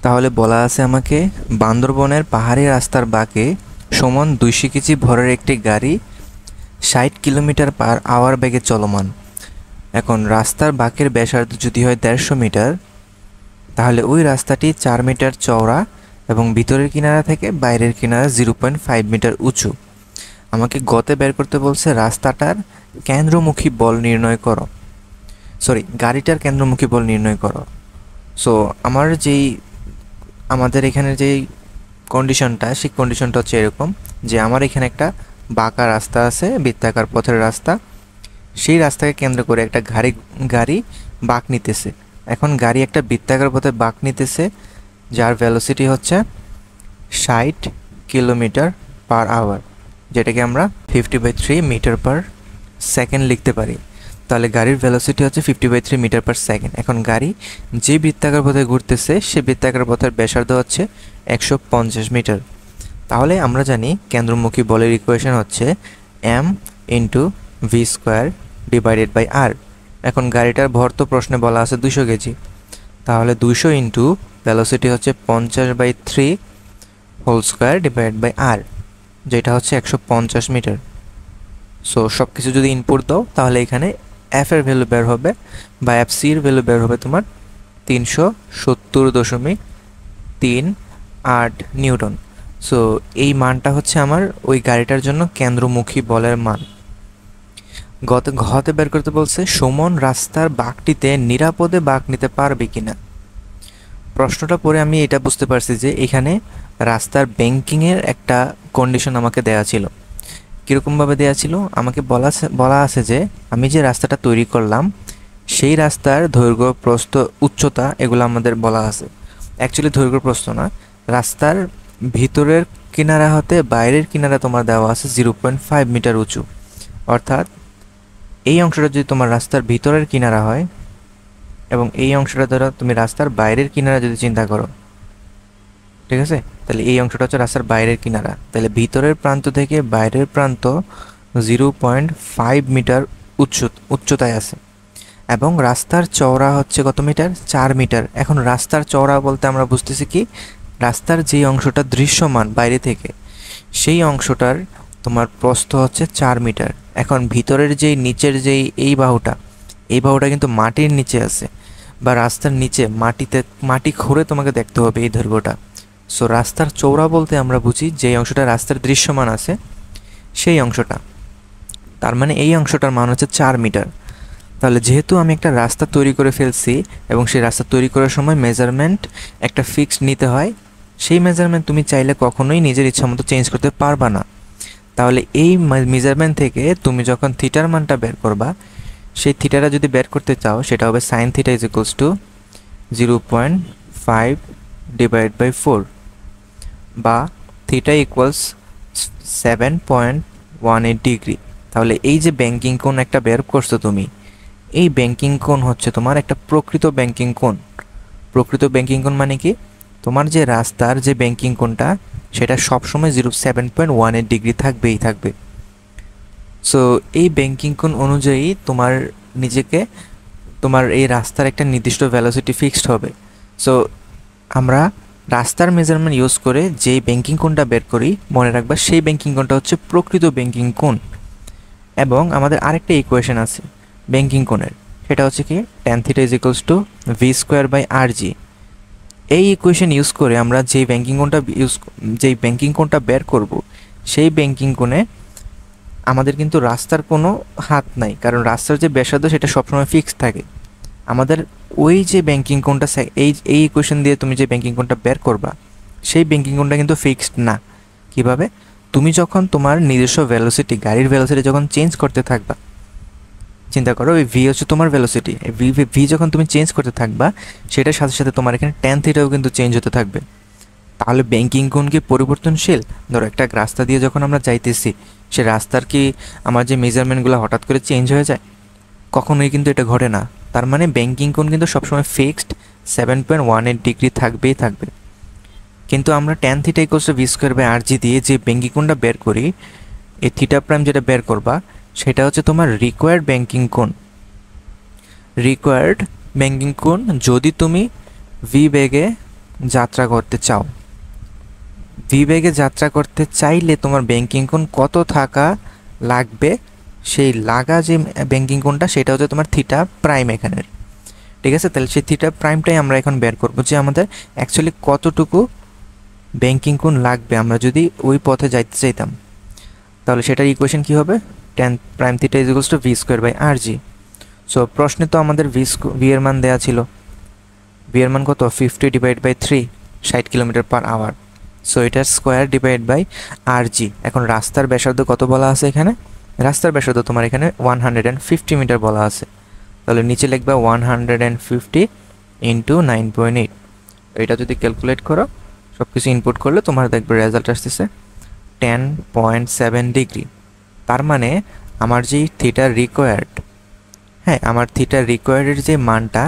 তাহলে বলা আছে আমাকে বান্দরবনের পাহাড়ি রাস্তার বাঁকে সমান 200 কেজি ভরের একটি গাড়ি 60 কিলোমিটার পার আওয়ার বেগে চলমান। এখন রাস্তার বাঁকের ব্যাসার্ধ যদি হয় 150 মিটার, তাহলে ওই রাস্তাটি 4 মিটার চওড়া এবং ভিতরের কিনারা থেকে বাইরের কিনারা 0.5 মিটার উঁচু। আমাকে গতে বের করতে বলছে রাস্তাটার কেন্দ্রমুখী বল নির্ণয় করো, গাড়িটার কেন্দ্রমুখী বল নির্ণয় করো। সো আমাদের এখানে যেই কন্ডিশনটা, সেই কন্ডিশনটা হচ্ছে এরকম যে আমার এখানে একটা বাঁকা রাস্তা আছে, বৃত্তাকার পথের রাস্তা। সেই রাস্তাকে কেন্দ্র করে একটা গাড়ি বাঁক নিতেছে। এখন গাড়ি একটা বৃত্তাকার পথে বাঁক নিতেছে, যার ভেলোসিটি হচ্ছে 60 কিলোমিটার পার আওয়ার, যেটাকে আমরা 50/3 মিটার পার সেকেন্ড লিখতে পারি। তাহলে গাড়ির ভেলোসিটি হচ্ছে 50/3 মিটার পার সেকেন্ড। এখন গাড়ি যে বৃত্তাকার পথে ঘুরতেছে, সে বৃত্তাকার পথের ব্যাসার্ধ হচ্ছে 150 মিটার। তাহলে আমরা জানি কেন্দ্রমুখী বলের ইকুয়েশন হচ্ছে m into V square divided by R. এখন গাড়িটার ভর তো প্রশ্নে বলা আছে 200 কেজি, তাহলে 200 ইন্টু ভেলোসিটি হচ্ছে 50/3 হোল স্কোয়ার ডিভাইডেড বাই আর, যেটা হচ্ছে 150 মিটার। সো সব কিছু যদি ইনপুট দাও, তাহলে এখানে এফ এর ভ্যালু বের হবে বা এফ সির ভ্যালু বের হবে তোমার 370.38 নিউটন। সো এই মানটা হচ্ছে আমার ওই গাড়িটার জন্য কেন্দ্রমুখী বলের মান। ঘতে বের করতে বলছে সুমন রাস্তার বাঁকটিতে নিরাপদে বাঁক নিতে পারবে কিনা। প্রশ্নটা পড়ে আমি এটা বুঝতে পারছি যে এখানে রাস্তার ব্যাংকিংয়ের একটা কন্ডিশন আমাকে দেওয়া ছিল। কীরকমভাবে দেওয়া ছিল, আমাকে বলা আছে যে আমি যে রাস্তাটা তৈরি করলাম, সেই রাস্তার দৈর্ঘ্য, প্রস্থ, উচ্চতা এগুলো আমাদের বলা আছে। অ্যাকচুয়ালি দৈর্ঘ্য প্রস্থ না, রাস্তার ভিতরের কিনারা হতে বাইরের কিনারা তোমার দেওয়া আছে 0.5 মিটার উঁচু। অর্থাৎ এই অংশটা যদি তোমার রাস্তার ভিতরের কিনারা হয় এবং এই অংশটা ধরো তুমি রাস্তার বাইরের কিনারা যদি চিন্তা করো, ঠিক আছে, তাহলে এই অংশটা হচ্ছে রাস্তার বাইরের কিনারা। তাহলে ভিতরের প্রান্ত থেকে বাইরের প্রান্ত 0.5 মিটার উচ্চতায় আছে এবং রাস্তার চওড়া হচ্ছে কত মিটার? 4 মিটার। এখন রাস্তার চওড়া বলতে আমরা বুঝতেছি কি, রাস্তার যেই অংশটা দৃশ্যমান বাইরে থেকে, সেই অংশটার তোমার প্রস্থ হচ্ছে 4 মিটার। এখন ভিতরের যেই নিচের যেই এই বাহুটা কিন্তু মাটির নিচে আছে বা রাস্তার নিচে মাটি খুঁড়ে তোমাকে দেখতে হবে এই দৈর্ঘ্যটা। সো রাস্তার চওড়া বলতে আমরা বুঝি যেই অংশটা রাস্তার দৃশ্যমান আছে সেই অংশটা। তার মানে এই অংশটার মান হচ্ছে 4 মিটার। তাহলে যেহেতু আমি একটা রাস্তা তৈরি করে ফেলছি এবং সেই রাস্তা তৈরি করার সময় মেজারমেন্ট একটা ফিক্সড নিতে হয়, সেই মেজারমেন্ট তুমি চাইলে কখনোই নিজের ইচ্ছা মতো চেঞ্জ করতে পারবা না। তাহলে এই মেজারমেন্ট থেকে তুমি যখন থিটার মানটা বের করবা, সেই থিটাটা যদি বের করতে চাও, সেটা হবে sine theta is equals to 0.5 divide by 4 বা থিটা ইকুয়ালস 7.18 ডিগ্রি। তাহলে এই যে ব্যাংকিং কোণ একটা বের করছো তুমি, এই ব্যাংকিং কোণ হচ্ছে তোমার একটা প্রকৃত ব্যাংকিং কোণ। প্রকৃত ব্যাংকিং কোণ মানে কি, তোমার যে রাস্তার যে ব্যাংকিং কোণটা সেটা সবসময় 7.18 ডিগ্রি থাকবে। সো এই ব্যাংকিং কোণ অনুযায়ী তোমার এই রাস্তার একটা নির্দিষ্ট ভেলোসিটি ফিক্সড হবে। সো আমরা রাস্তার মেজারমেন্ট ইউজ করে যেই ব্যাংকিং কোণটা বের করি, মনে রাখবা সেই ব্যাংকিং কোণটা হচ্ছে প্রকৃত ব্যাংকিং কোণ। এবং আমাদের আরেকটা ইকুয়েশন আছে ব্যাংকিং কোণের, সেটা হচ্ছে কি tan theta is equals to V square by R G. এই ইকুয়েশন ইউজ করে আমরা যেই ব্যাংকিং কোণটা বের করব, সেই ব্যাংকিং কোণে আমাদের কিন্তু রাস্তার কোনো হাত নাই, কারণ রাস্তার যে ব্যাসার্ধ সেটা সবসময় ফিক্সড থাকে। আমাদের ওই যে ব্যাংকিং কোণটা এই ইকুয়েশন দিয়ে তুমি যে ব্যাংকিং কোণটা বের করবা, সেই ব্যাংকিং কোণটা কিন্তু ফিক্সড না। কিভাবে? তুমি যখন তোমার নিজস্ব ভেলোসিটি, গাড়ির ভেলোসিটি যখন চেঞ্জ করতে থাকবা, চিন্তা করো ওই ভি হচ্ছে তোমার ভেলোসিটি, ভি যখন তুমি চেঞ্জ করতে থাকবা, সেটার সাথে সাথে তোমার এখানে ট্যান থিটাও কিন্তু চেঞ্জ হতে থাকবে। তাহলে ব্যাংকিং কোণ কি পরিবর্তনশীল? ধরো একটা রাস্তা দিয়ে যখন আমরা যাইতেছি, সে রাস্তার কি আমার যে মেজারমেন্টগুলো হঠাৎ করে চেঞ্জ হয়ে যায়? কখনোই কিন্তু এটা ঘটে না। তার মানে ব্যাংকিং কোণ কিন্তু সবসময় ফিক্সড 7.18 ডিগ্রি থাকবে। কিন্তু আমরা tan theta equals to V square by R G দিয়ে যে ব্যাংকিং কোণটা বের করি, এই থিটা প্রাইম যেটা বের করবা, সেটা হচ্ছে তোমার রিকোয়ার্ড ব্যাংকিং কোণ। যদি তুমি ভি বেগে যাত্রা করতে চাও, ভি বেগে যাত্রা করতে চাইলে তোমার ব্যাংকিং কোণ কত থাকা লাগবে, সেই লাগা যে ব্যাংকিং কোণটা সেটা হচ্ছে তোমার থিটা প্রাইম এখানের। ঠিক আছে, তাহলে সেই থিটা প্রাইমটাই আমরা এখন বের করবো যে আমাদের অ্যাকচুয়ালি কতটুকু ব্যাংকিং কোণ লাগবে আমরা যদি ওই পথে যাইতে চাইতাম। তাহলে সেটার ইকুয়েশন কী হবে, tan prime theta is equals to V square by R G. So প্রশ্নে তো আমাদের ভি এর মান দেওয়া ছিল, ভি এর মান কত 50 divide by 3, 60 kilometre per hour. So এটার square divide by R G. এখন রাস্তার ব্যাসার্ধ কত বলা আছে এখানে, রাস্তার ব্যাসার্ধ তোমার এখানে 150 মিটার বলা আছে। তাহলে নিচে লিখবা 150 ইন্টু 9.8। এটা যদি ক্যালকুলেট করো, সব কিছু ইনপুট করলে তোমার দেখবে রেজাল্ট আসতেছে 10.7 ডিগ্রি। তার মানে আমার যেই থিটা রিকোয়ার্ড, হ্যাঁ আমার থিটা রিকোয়ার্ডের যে মানটা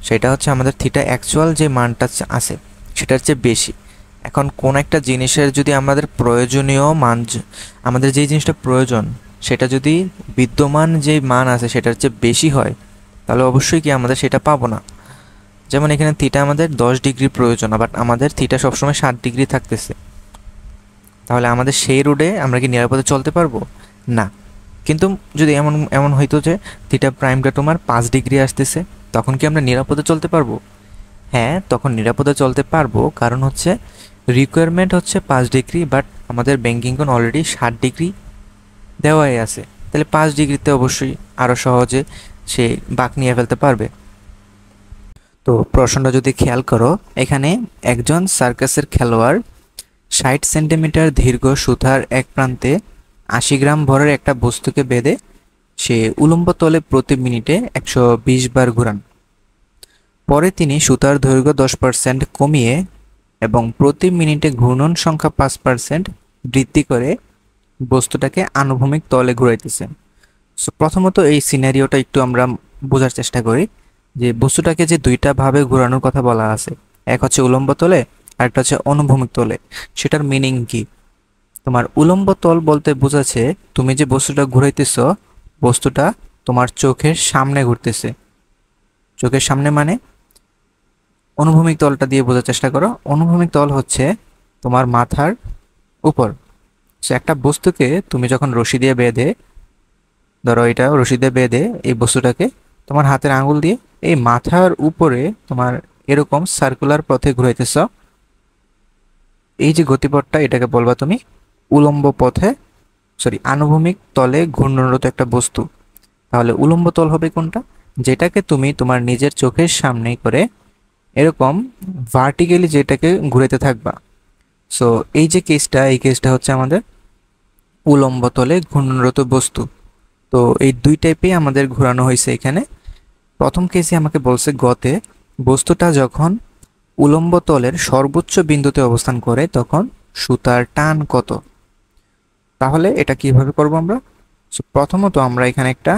সেটা হচ্ছে আমাদের থিটা অ্যাকচুয়াল যে মানটা আছে সেটার চেয়ে বেশি। এখন কোন একটা জিনিসের যদি আমাদের প্রয়োজনীয় মান, আমাদের যেই জিনিসটা প্রয়োজন সেটা যদি বিদ্যমান যে মান আছে সেটার চেয়ে বেশি হয়, তাহলে অবশ্যই কি আমাদের সেটা পাবো না। যেমন এখানে থিটা আমাদের 10 ডিগ্রি প্রয়োজন, বাট আমাদের থিটা সবসময় 60 ডিগ্রি থাকতেছে, তাহলে আমাদের সেই রোডে আমরা কি নিরাপদে চলতে পারবো না। কিন্তু যদি এমন হইতো যে থিটা প্রাইমটা তোমার 5 ডিগ্রি আসতেছে, তখন কি আমরা নিরাপদে চলতে পারবো? হ্যাঁ, তখন নিরাপদে চলতে পারবো, কারণ হচ্ছে রিকোয়ারমেন্ট হচ্ছে 5 ডিগ্রি, বাট আমাদের ব্যাংকিং কোণ অলরেডি 60 ডিগ্রি দেওয়াই আছে। তাহলে 5 ডিগ্রিতে অবশ্যই আরও সহজে সে বাঁক নিয়ে ফেলতে পারবে। তো প্রশ্নটা যদি খেয়াল করো, এখানে একজন সার্কাসের খেলোয়াড় 60 সেন্টিমিটার দীর্ঘ সুতার এক প্রান্তে 80 গ্রাম ভরের একটা বস্তুকে বেঁধে সে উলম্ব তলে প্রতি মিনিটে 120 বার ঘুরান। পরে তিনি সুতার দৈর্ঘ্য 10% কমিয়ে এবং প্রতি মিনিটে ঘূর্ণন সংখ্যা 5% বৃদ্ধি করে বস্তুটাকে আনুভূমিক তলে ঘুরাইতেছেন। সো প্রথমত এই সিনারিওটা একটু আমরা বোঝার চেষ্টা করি যে বস্তুটাকে যে দুইটা ভাবে ঘোরানোর কথা বলা আছে, এক হচ্ছে উলম্ব তলে আর একটা হচ্ছে অনুভূমিক তলে। সেটার মিনিং কি? তোমার উলম্ব তল বলতে বোঝাচ্ছে তুমি যে বস্তুটা ঘুরাইতেছ, বস্তুটা তোমার চোখের সামনে ঘুরতেছে। চোখের সামনে মানে অনুভূমিক তলটা দিয়ে বোঝার চেষ্টা করো। অনুভূমিক তল হচ্ছে তোমার মাথার উপর। সে একটা বস্তুকে তুমি যখন রশি দিয়ে বেঁধে, ধরো এটা রশি দিয়ে বেঁধে এই বস্তুটাকে তোমার হাতের আঙ্গুল দিয়ে এই মাথার উপরে তোমার এরকম সার্কুলার পথে ঘুরাইতেছ, এই যে গতিপথটা এটাকে বলবা তুমি উলম্ব পথে, আনুভূমিক তলে ঘূর্ণনরত একটা বস্তু। তাহলে উলম্ব তল হবে কোনটা? যেটাকে তুমি তোমার নিজের চোখের সামনে করে এরকম ভার্টিক্যালি যেটাকে ঘুরাতে থাকবা। সো এই যে কেসটা, এই কেসটা হচ্ছে আমাদের উলম্ব তলে ঘূর্ণনরত বস্তু। তো এই দুই টাইপেই আমাদের ঘোরানো হয়েছে এখানে। প্রথম কেসে আমাকে বলছে গতে বস্তুটা যখন উলম্ব তলের সর্বোচ্চ বিন্দুতে অবস্থান করে তখন সুতার টান কত। তাহলে এটা কিভাবে করব আমরা? প্রথমত আমরা এখানে একটা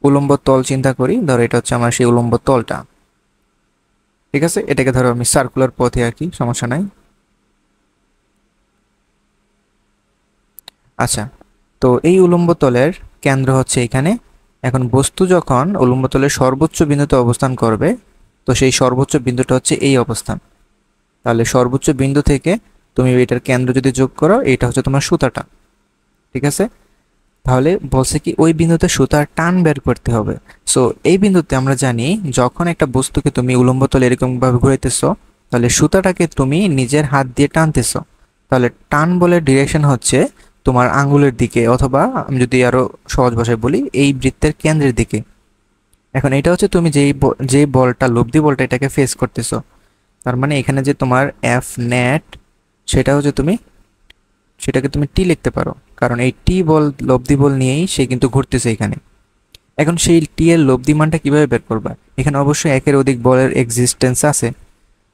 উলম্ব তল চিন্তা করি। ধরো এটা হচ্ছে আমার সেই উলম্ব তলটা, ঠিক আছে? এটাকে ধরো আমি সার্কুলার পথে আঁকি, সমস্যা নাই। আচ্ছা, তো এই উলম্ব তলের কেন্দ্র হচ্ছে এখানে। এখন বস্তু যখন উলম্ব তলের সর্বোচ্চ বিন্দুতে অবস্থান করবে, তো সেই সর্বোচ্চ বিন্দুটা হচ্ছে এই অবস্থান। তাহলে সর্বোচ্চ বিন্দু থেকে তুমি এটার কেন্দ্র যদি যোগ করো, এটা হচ্ছে তোমার সুতাটা, ঠিক আছে? তাহলে বলছে কি ওই বিন্দুতে সুতার টান বের করতে হবে। সো এই বিন্দুতে আমরা জানি যখন একটা বস্তুকে তুমি উলম্ব তলে এরকম ভাবে ঘুরাইতেছো, তাহলে সুতাটাকে তুমি নিজের হাত দিয়ে টানতেছো। তাহলে টান বলে ডিরেকশন হচ্ছে তোমার আঙ্গুলের দিকে, অথবা আমি যদি আরো সহজ ভাষায় বলি এই বৃত্তের কেন্দ্রের দিকে। এখন এটা হচ্ছে তুমি যেই বলটা, লব্ধি বলটা, এটাকে ফেস করতেছো। তার মানে এখানে যে তোমার এফ নেট, সেটা হচ্ছে সেটাকে তুমি টি লিখতে পারো, কারণ এই টি বল লব্ধি বল নিয়েই সে কিন্তু ঘুরতেছে এখানে। এখন সেই টি এর লব্ধি মানটা কিভাবে বের করবা? এখানে অবশ্যই একের অধিক বলের এক্সিস্টেন্স আছে।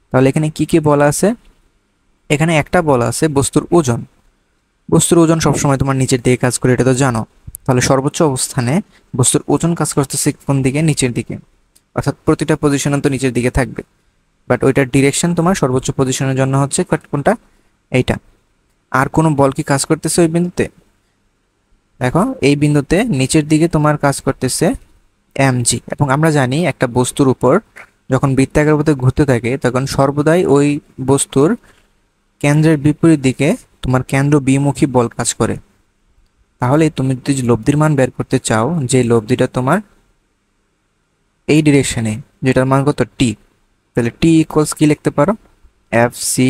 তাহলে এখানে কি কি বল আছে? এখানে একটা বল আছে বস্তুর ওজন। বস্তুর ওজন সবসময় তোমার নিচের দিকে কাজ করে, এটা তো জানো। তাহলে সর্বোচ্চ অবস্থানে বস্তুর ওজন কাজ করতেছে কোন দিকে? নিচের দিকে, অর্থাৎ প্রতিটা পজিশনে তো নিচের দিকে থাকবে, বাট ওইটার ডিরেকশন তোমার সর্বোচ্চ পজিশনের জন্য হচ্ছে কোনটা? এইটা। আর কোনো বল কি কাজ করতেছে ওই বিন্দুতে? দেখো এই বিন্দুতে নিচের দিকে তোমার কাজ করতেছে mg। এবং আমরা জানি একটা বস্তুর উপর যখন বৃত্তাকার পথে ঘুরতে থাকে তখন সর্বদাই ওই বস্তুর কেন্দ্রের বিপরীত দিকে তোমার কেন্দ্র বিমুখী বল কাজ করে। তাহলে তুমি যদি লব্ধির মান বের করতে চাও, যে লব্ধিটা তোমার এই ডিরেকশনে, যেটার মান কত টি, তাহলে টি ইকুয়ালস কি লিখতে পারো, F C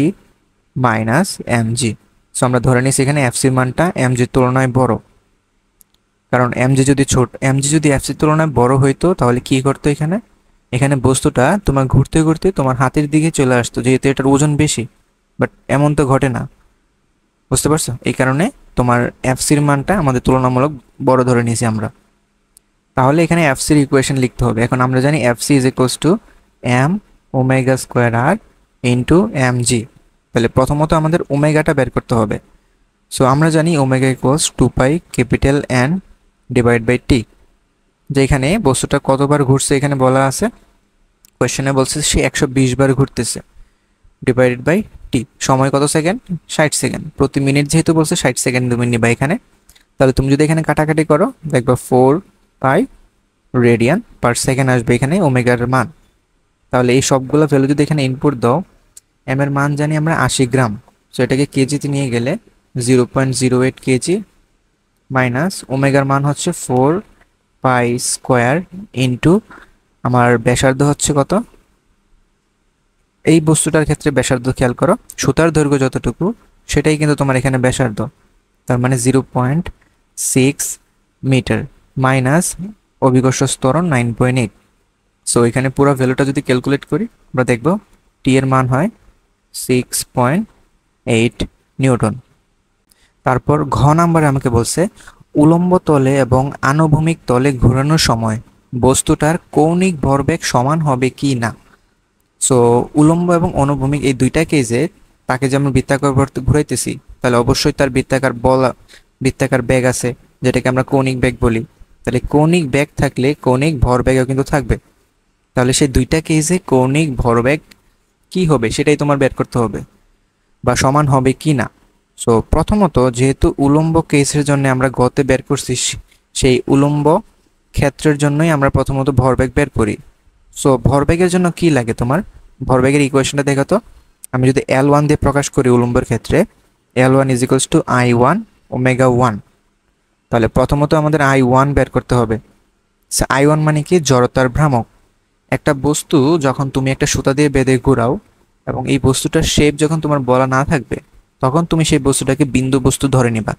minus M G. So আমরা ধরে নিচ্ছি এখানে এফ সির মানটা এম জির তুলনায় বড়, কারণ এম জি যদি এফ সির তুলনায় বড় হইতো তাহলে কি করতো, এখানে বস্তুটা তোমার ঘুরতে ঘুরতে তোমার হাতের দিকে চলে আসতো, যেহেতু এটার ওজন বেশি। বাট এমন তো ঘটে না, বুঝতে পারছো? এই কারণে তোমার এফ সির মানটা আমাদের তুলনামূলক বড় ধরে নিয়েছি আমরা। তাহলে এখানে এফ সির ইকুয়েশন লিখতে হবে। এখন আমরা জানি F C is equals to M omega square R into M G. তাহলে প্রথমত আমাদের ওমেগাটা বের করতে হবে। সো আমরা জানি omega equals 2 pi capital N divide by T. যেখানে বস্তুটা কতবার ঘুরছে এখানে বলা আছে, কোয়েশ্চেনে বলছে সে 120 বার ঘুরতেছে, ডিভাইডেড বাই টি। সময় কত সেকেন্ড, 60 সেকেন্ড প্রতি মিনিট, যেহেতু বলছে 60 সেকেন্ড তুমি নিবা এখানে। তাহলে তুমি যদি এখানে কাটাকাটি করো দেখবা 4 পাই রেডিয়ান পার সেকেন্ড আসবে এখানে ওমেগার মান। তাহলে এই সবগুলো ভ্যালু যদি এখানে ইনপুট দাও, এম এর মান জানি আমরা 80 গ্রাম। সো এটাকে কেজিতে নিয়ে গেলে 0.08 কেজি মাইনাস ওমেগার মান হচ্ছে 4 পাই স্কোয়ার ইন্টু আমার ব্যাসার্ধ হচ্ছে কত, এই বস্তুটার ক্ষেত্রে ব্যাসার্ধ খেয়াল করো, সুতার দৈর্ঘ্য যতটুকু সেটাই কিন্তু তোমার এখানে ব্যাসার্ধ, তার মানে 0.6 মিটার মাইনাস অভিকর্ষ ত্বরণ 9.8। সো এখানে পুরো ভ্যালুটা যদি ক্যালকুলেট করি আমরা দেখব টি এর মান হয় 6.8 নিউটন। তারপর ঘ নাম্বারে আমাকে বলছে উলম্ব তলে এবং আনুভূমিক তলে ঘোরানোর সময় বস্তুটার কৌণিক ভরবেগ সমান হবে কি না। সো উলম্ব এবং অনুভূমিক এই দুইটা কেসে তাকে যে আমরা বৃত্তাকার ঘুরাইতেছি, তাহলে অবশ্যই তার বৃত্তাকার বেগ আছে, যেটাকে আমরা কৌণিক বেগ বলি। তাহলে কৌণিক বেগ থাকলে কৌণিক ভরবেগও কিন্তু থাকবে। তাহলে সেই দুইটা কেসে কৌণিক ভরবেগ কি হবে সেটাই তোমার বের করতে হবে, বা সমান হবে কি না। সো প্রথমত যেহেতু উলম্ব কেসের জন্য আমরা গতে বের করছি, সেই উলম্ব ক্ষেত্রের জন্যই আমরা প্রথমত ভরবেগ বের করি। সো ভরবেগের জন্য কি লাগে তোমার, ভরবেগের ইকুয়েশনটা দেখো তো। আমি যদি L1 দিয়ে প্রকাশ করি উলম্বের ক্ষেত্রে, L1 is equals two I1 omega 1। তাহলে প্রথমত আমাদের I1 বের করতে হবে। I1 মানে কি, জড়তার ভ্রামক। একটা বস্তু যখন তুমি একটা সুতা দিয়ে বেঁধে ঘোরাও এবং এই বস্তুটার শেপ যখন তোমার বলা না থাকবে, তখন তুমি সেই বস্তুটাকে বিন্দু বস্তু ধরে নিবা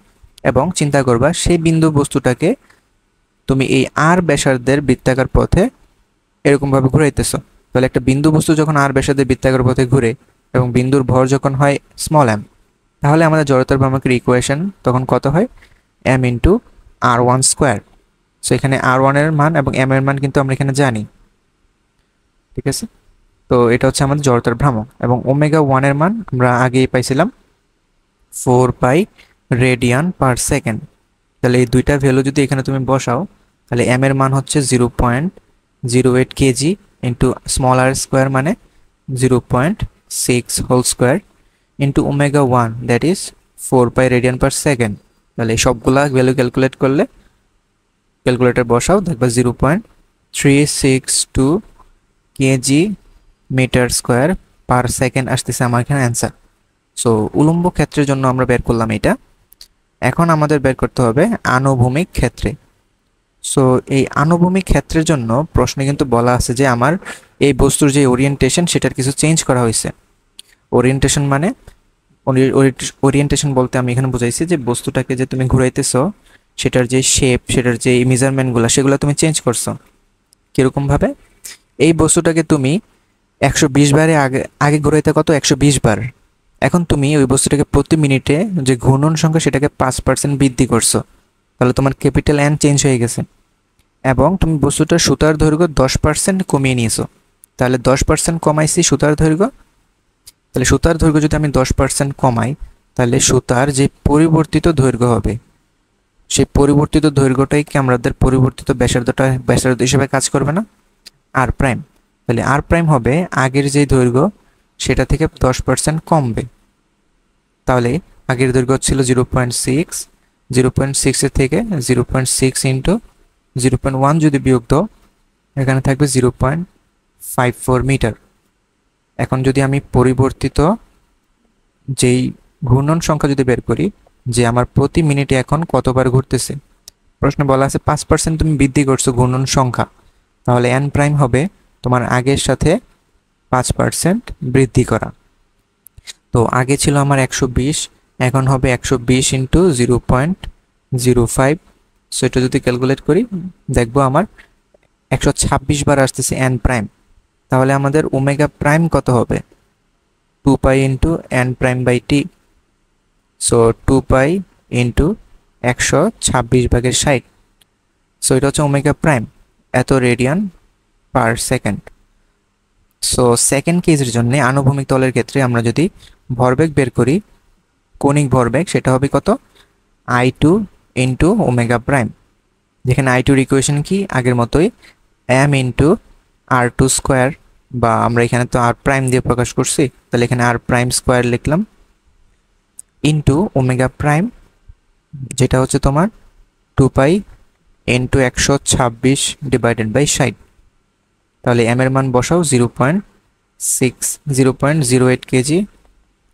এবং চিন্তা করবা সেই বিন্দু বস্তুটাকে তুমি এই আর ব্যাসার্ধের বৃত্তাকার পথে এরকমভাবে ঘুরাইতেছ। তাহলে একটা বিন্দু বস্তু যখন আর ব্যাসার্ধের বৃত্তাকার পথে ঘুরে এবং বিন্দুর ভর যখন হয় স্মল এম, তাহলে আমাদের জড়তার ভ্রামকের ইকুয়েশন তখন কত হয়, M into R1 square. So এখানে R1 এর মান এবং এম এর মান কিন্তু আমরা এখানে জানি, ঠিক আছে? তো এটা হচ্ছে আমাদের জড়তার ভ্রামক। এবং ওমেগা 1 এর মান আমরা আগেই পাইছিলাম 4 পাই রেডিয়ান পার সেকেন্ড। তাহলে এই দুইটা ভ্যালু যদি এখানে তুমি বসাও, তাহলে এম এর মান হচ্ছে 0.08 KG into small R square মানে 0.6 whole square into omega 1 that is 4 pi radian per second. তাহলে সবগুলা ভ্যালু ক্যালকুলেট করলে, ক্যালকুলেটর বসাও, দেখবা 0.362 KG metre square per second আসতেছে আমার এখানে অ্যান্সার। সো উলম্ব ক্ষেত্রের জন্য আমরা বের করলাম এটা। এখন আমাদের বের করতে হবে আনুভূমিক ক্ষেত্রে। সো এই আনুভূমিক ক্ষেত্রের জন্য প্রশ্নে কিন্তু বলা আছে যে আমার এই বস্তুর যে ওরিয়েন্টেশন সেটার কিছু চেঞ্জ করা হয়েছে। ওরিয়েন্টেশন মানে, ওরিয়েন্টেশন বলতে আমি এখানে বুঝাইছি যে বস্তুটাকে যে তুমি ঘুরাইতেছো সেটার যে শেপ, সেটার যে মেজারমেন্টগুলো সেগুলো তুমি চেঞ্জ করছো। কিরকমভাবে, এই বস্তুটাকে তুমি 120 বারে আগে ঘুরাইতে কত, 120 বার। এখন তুমি ওই বস্তুটাকে প্রতি মিনিটে যে ঘূর্ণন সংখ্যা সেটাকে 5% বৃদ্ধি করছো, তাহলে তোমার ক্যাপিটাল এন চেঞ্জ হয়ে গেছে। এবং তুমি বস্তুটার সুতার দৈর্ঘ্য 10% কমিয়ে নিয়েছো, তাহলে 10% কমাইছি সুতার দৈর্ঘ্য। তাহলে সুতার দৈর্ঘ্য যদি আমি 10% কমাই, তাহলে সুতার যে পরিবর্তিত দৈর্ঘ্য হবে সেই পরিবর্তিত দৈর্ঘ্যটাই কি আমাদের পরিবর্তিত ব্যাসার্ধ হিসেবে কাজ করবে না, আর প্রাইম। তাহলে আর প্রাইম হবে আগের যে দৈর্ঘ্য সেটা থেকে 10% কমবে। তাহলে আগের দৈর্ঘ্য ছিল 0.6 এর থেকে 0.6 ইন্টু 0.1 যদি বিয়োগ দাও, এখানে থাকবে 54 মিটার। এখন যদি আমি পরিবর্তিত যেই ঘূর্ণন সংখ্যা যদি বের করি, যে আমার প্রতি মিনিটে এখন কতবার ঘুরতেছে, প্রশ্নে বলা আছে 5% তুমি বৃদ্ধি করছো ঘূর্ণন সংখ্যা, তাহলে n প্রাইম হবে তোমার আগের সাথে 5% বৃদ্ধি করা। তো আগে ছিল আমার 120, এখন হবে 120 ইন্টু 0.05। সো এটা যদি ক্যালকুলেট করি দেখবো আমার 126 বার আসতেছে n প্রাইম। তাহলে আমাদের ওমেগা প্রাইম কত হবে? 2 pi into n prime by T. So 2 pi into 126/60। So এটা হচ্ছে ওমেগা প্রাইম, এত radian per second. So second কেসের জন্য আনুভূমিক তলের ক্ষেত্রে আমরা যদি ভরবেগ বের করি, কৌণিক ভরবেগ, সেটা হবে কত? I2 ইন্টু ওমেগা প্রাইম, যেখানে I2 এর ইকুয়েশন কি আগের মতোই m ইন্টু r2 স্কোয়ার, বা আমরা এখানে তো r প্রাইম দিয়ে প্রকাশ করছি, তাহলে এখানে r প্রাইম স্কোয়ার লিখলাম, ইন্টু ওমেগা প্রাইম যেটা হচ্ছে তোমার 2 পাই ইন্টু 126/60। তাহলে m এর মান বসাও 0.08 কেজি,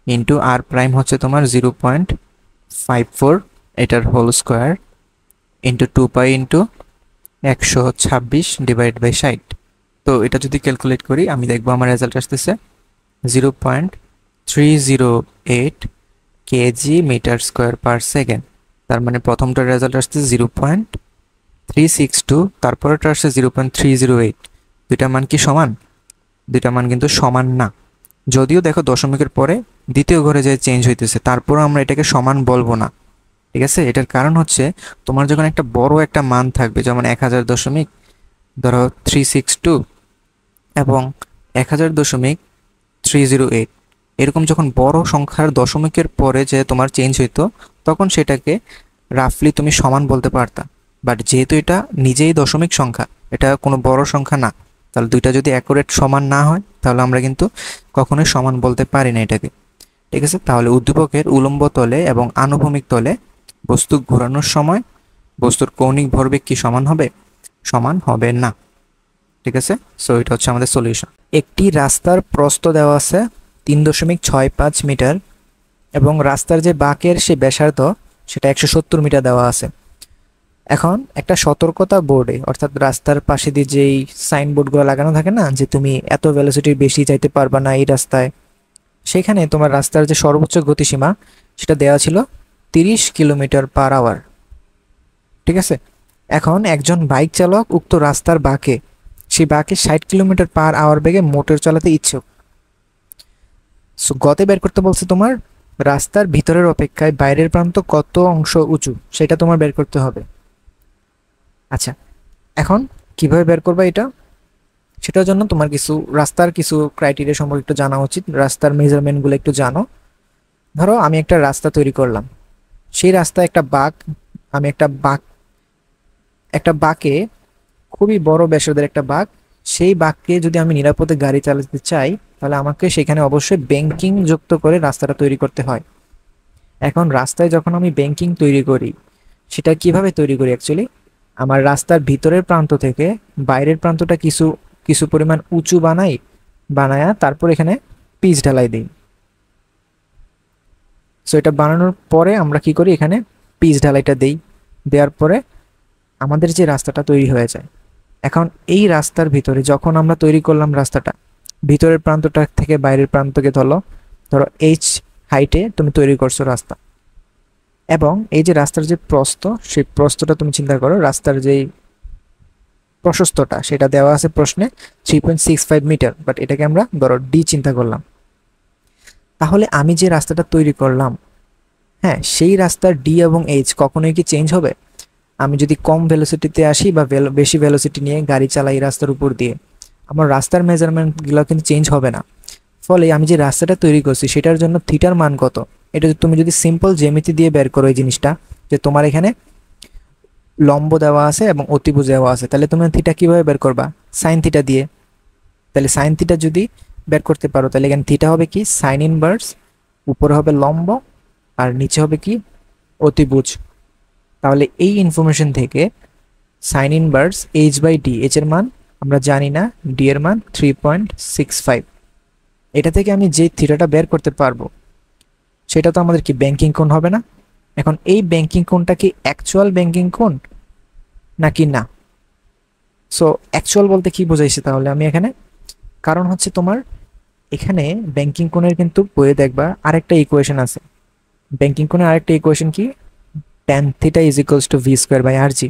ইন্টু r প্রাইম হচ্ছে তোমার 0.54, এটার whole square, into 2 pi into 126/60। তো এটা যদি ক্যালকুলেট করি আমি দেখবো আমার রেজাল্ট আসতেছে 0.308 KG metre square per second. তার মানে প্রথমটার রেজাল্ট আসছে 0.362, তারপরেটা আসছে 0.308। দুইটা মান কি সমান? দুইটা মান কিন্তু সমান না। যদিও দেখো দশমিকের পরে দ্বিতীয় ঘরে যে চেঞ্জ হইতেছে, তারপরও আমরা এটাকে সমান বলবো না, ঠিক আছে? এটার কারণ হচ্ছে তোমার যখন একটা বড় একটা মান থাকবে, যেমন 1000.362 এবং 1000.308, এরকম যখন বড় সংখ্যার দশমিকের পরে যে তোমার চেঞ্জ হইতো, তখন সেটাকে রাফলি তুমি সমান বলতে পারতা। বাট যেহেতু এটা নিজেই দশমিক সংখ্যা, এটা কোনো বড় সংখ্যা না, তাহলে দুইটা যদি অ্যাকুরেট সমান না হয় তাহলে আমরা কিন্তু কখনোই সমান বলতে পারি না এটাকে, ঠিক আছে? তাহলে উদ্দীপকের উলম্ব তলে এবং আনুভূমিক তলে বস্তু ঘোরানোর সময় বস্তুর কৌণিক ভরবেগ কি সমান হবে? সমান হবে না, ঠিক আছে? সো এটা হচ্ছে আমাদের সলিউশন। একটি রাস্তার প্রস্থ দেওয়া আছে 3.65 মিটার এবং রাস্তার যে বাঁকের সে ব্যাসার্ধ সেটা 170 মিটার দেওয়া আছে। এখন একটা সতর্কতা বোর্ডে, অর্থাৎ রাস্তার পাশে দিয়ে যেই সাইনবোর্ডগুলো লাগানো থাকে না, যে তুমি এত ভেলোসিটির বেশি যাইতে পারবা না এই রাস্তায়, সেখানে তোমার রাস্তার যে সর্বোচ্চ গতিসীমা সেটা দেওয়া ছিল 30 কিলোমিটার পার আওয়ার, ঠিক আছে? এখন একজন বাইক চালক উক্ত রাস্তার বাঁকে, সেই বাঁকে 60 কিলোমিটার পার আওয়ার বেগে মোটর চালাতে ইচ্ছুক। সো গতে বের করতে বলছে তোমার রাস্তার ভিতরের অপেক্ষায় বাইরের প্রান্ত কত অংশ উঁচু, সেটা তোমার বের করতে হবে। আচ্ছা, এখন কিভাবে বের করবা এটা? সেটার জন্য তোমার রাস্তার কিছু ক্রাইটেরিয়া সম্পর্কে একটু জানা উচিত, রাস্তার মেজারমেন্টগুলো একটু জানো। ধরো আমি একটা রাস্তা তৈরি করলাম, সেই রাস্তায় আমি একটা বাঁকে, খুবই বড় ব্যাসার্ধের একটা বাঁক, সেই বাঁককে যদি আমি নিরাপদে গাড়ি চালাতে চাই তাহলে আমাকে সেখানে অবশ্যই ব্যাংকিং যুক্ত করে রাস্তাটা তৈরি করতে হয়। এখন রাস্তায় যখন আমি ব্যাংকিং তৈরি করি, সেটা কিভাবে তৈরি করি? অ্যাকচুয়ালি আমার রাস্তার ভিতরের প্রান্ত থেকে বাইরের প্রান্তটা কিছু কিছু পরিমাণ উঁচু বানায়া তারপর এখানে পিচ ঢালাই দিই। সো এটা বানানোর পরে আমরা কি করি, এখানে পিচ ঢালাইটা দেওয়ার পরে আমাদের যে রাস্তাটা তৈরি হয়ে যায়। এখন এই রাস্তার ভিতরে যখন আমরা তৈরি করলাম রাস্তাটা, ভিতরের প্রান্তটা থেকে বাইরের প্রান্তকে ধরো h হাইটে তুমি তৈরি করছো রাস্তা, এবং এই যে রাস্তার যে প্রস্থ, সেই প্রস্থটা তুমি চিন্তা করো, রাস্তার যেই প্রশস্তটা সেটা দেওয়া আছে প্রশ্নে 3.65 মিটার, বাট এটাকে আমরা ধরো ডি চিন্তা করলাম। তাহলে আমি যে রাস্তাটা তৈরি করলাম, হ্যাঁ, সেই রাস্তার ডি এবং এইচ কখনোই কি চেঞ্জ হবে? আমি যদি কম ভেলোসিটিতে আসি বা বেশি ভেলোসিটি নিয়ে গাড়ি চালাই রাস্তার উপর দিয়ে, আমার রাস্তার মেজারমেন্টগুলো কিন্তু চেঞ্জ হবে না। ফলে আমি যে রাস্তাটা তৈরি করছি সেটার জন্য থিটার মান কত, এটা তুমি যদি সিম্পল জ্যামিতি দিয়ে বের করো এই জিনিসটা, যে তোমার এখানে লম্ব দেওয়া আছে এবং অতিভুজ দেওয়া আছে, তাহলে তুমি থিটা কিভাবে বের করবা? সাইন থিটা দিয়ে। তাহলে সাইন থিটা যদি বের করতে পারো তাহলে এখানে থিটা হবে কি? সাইন ইনভার্স, উপরে হবে লম্ব আর নিচে হবে কি? অতিভুজ। তাহলে এই ইনফরমেশন থেকে সাইন ইনভার্স h/d, h এর মান আমরা জানি না ডি এর মান 3.65। এটা থেকে আমি যে থিটাটা বের করতে পারবো সেটা তো আমাদের কি ব্যাংকিং কোণ হবে না? এখন এই ব্যাংকিং কোণটা কি অ্যাকচুয়াল ব্যাংকিং কোণ নাকি না? সো অ্যাকচুয়াল বলতে কি বোঝাইছে তাহলে আমি এখানে? কারণ হচ্ছে তোমার এখানে ব্যাংকিং কোণের কিন্তু বইয়ে দেখবা আরেকটা ইকুয়েশন আছে। ব্যাংকিং কোণের আরেকটা ইকুয়েশন কি? tan theta is equals to V square by R G.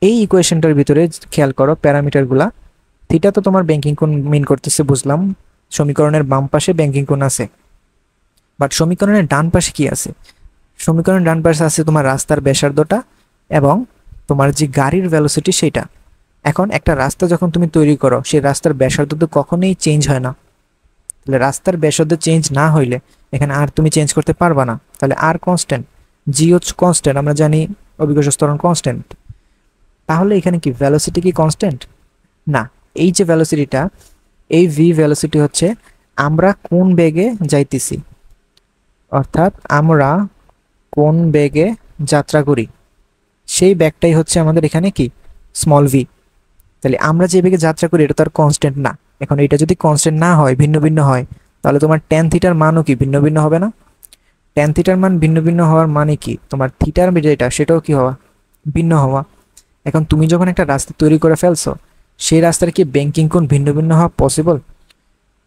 এই ইকুয়েশনটার ভিতরে খেয়াল করো প্যারামিটারগুলা। থিটা তো তোমার ব্যাংকিং কোণ মিন করতেছে বুঝলাম, সমীকরণের বাম পাশে ব্যাংকিং কোণ আছে। বাট সমীকরণের ডান পাশে কি আছে? সমীকরণের ডান পাশে আছে তোমার রাস্তার ব্যাসার্ধটা এবং তোমার যে গাড়ির ভেলোসিটি সেটা। এখন একটা রাস্তা যখন তুমি তৈরি করো সেই রাস্তার ব্যাসার্ধ তো কখনোই চেঞ্জ হয় না। তাহলে রাস্তার ব্যাসার্ধ চেঞ্জ না হইলে এখানে আর তুমি চেঞ্জ করতে পারবা না। তাহলে আর কনস্ট্যান্ট, জি হচ্ছে কনস্ট্যান্ট, আমরা জানি অভিকর্ষ ত্বরণ কনস্ট্যান্ট। তাহলে এখানে কি ভেলোসিটি কি কনস্ট্যান্ট? না। এই যে ভেলোসিটিটা, এই ভি ভেলোসিটি হচ্ছে আমরা কোন বেগে যাইতেছি, অর্থাৎ আমরা কোন বেগে যাত্রা করি সেই ব্যাগটাই হচ্ছে আমাদের এখানে কি স্মল ভি। তাহলে আমরা যে বেগে যাত্রা করি এটা তো আর কনস্ট্যান্ট না। এখন এটা যদি কনস্ট্যান্ট না হয়, ভিন্ন ভিন্ন হয়, তাহলে তোমার ট্যান থিটার মানও কি ভিন্ন ভিন্ন হবে না? ট্যান থিটার মান ভিন্ন ভিন্ন হওয়ার মানে কি তোমার থিটার যেটা সেটাও কি হওয়া, ভিন্ন হওয়া। এখন তুমি যখন একটা রাস্তা তৈরি করে ফেলছো সেই রাস্তার কি ব্যাংকিং কোণ ভিন্ন ভিন্ন হওয়া পসিবল?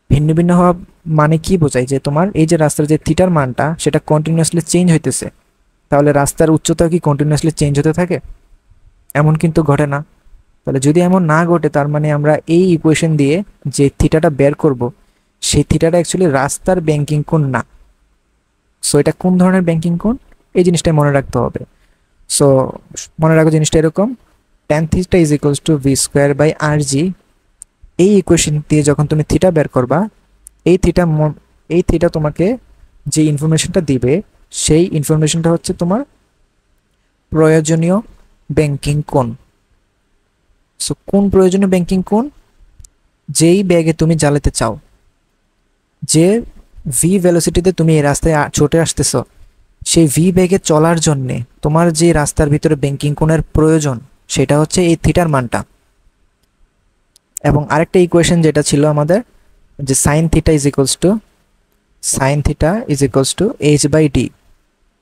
ভিন্ন ভিন্ন হওয়া মানে কি বোঝায়? যে তোমার এই যে রাস্তার যে থিটার মানটা সেটা কন্টিনিউয়াসলি চেঞ্জ হইতেছে। তাহলে রাস্তার উচ্চতা কি কন্টিনিউয়াসলি চেঞ্জ হতে থাকে? এমন কিন্তু ঘটে না। তাহলে যদি এমন না ঘটে তার মানে আমরা এই ইকুয়েশন দিয়ে যে থিটাটা বের করব সেই থিটাটা অ্যাকচুয়ালি রাস্তার ব্যাংকিং কোণ না। সো এটা কোন ধরনের ব্যাংকিং কোণ এই জিনিসটা মনে রাখতে হবে। সো মনে রাখো জিনিসটা এরকম, tan theta is equals to V square by R G. এই ইকুয়েশন দিয়ে যখন তুমি থিটা বের করবা এই থিটা তোমাকে যে ইনফরমেশনটা দিবে সেই ইনফরমেশনটা হচ্ছে তোমার প্রয়োজনীয় ব্যাংকিং কোণ। সো কোন প্রয়োজনীয় ব্যাংকিং কোণ? যেই ব্যাগে তুমি জ্বালাতে চাও, যে ভি ভেলোসিটিতে তুমি এই রাস্তায় ছুটে আসতেছ, সেই ভি বেগে চলার জন্যে তোমার যে রাস্তার ভিতরে ব্যাংকিং কোণের প্রয়োজন সেটা হচ্ছে এই থিটার মানটা। এবং আরেকটা ইকুয়েশন যেটা ছিল আমাদের, যে sine theta is equals to H by D.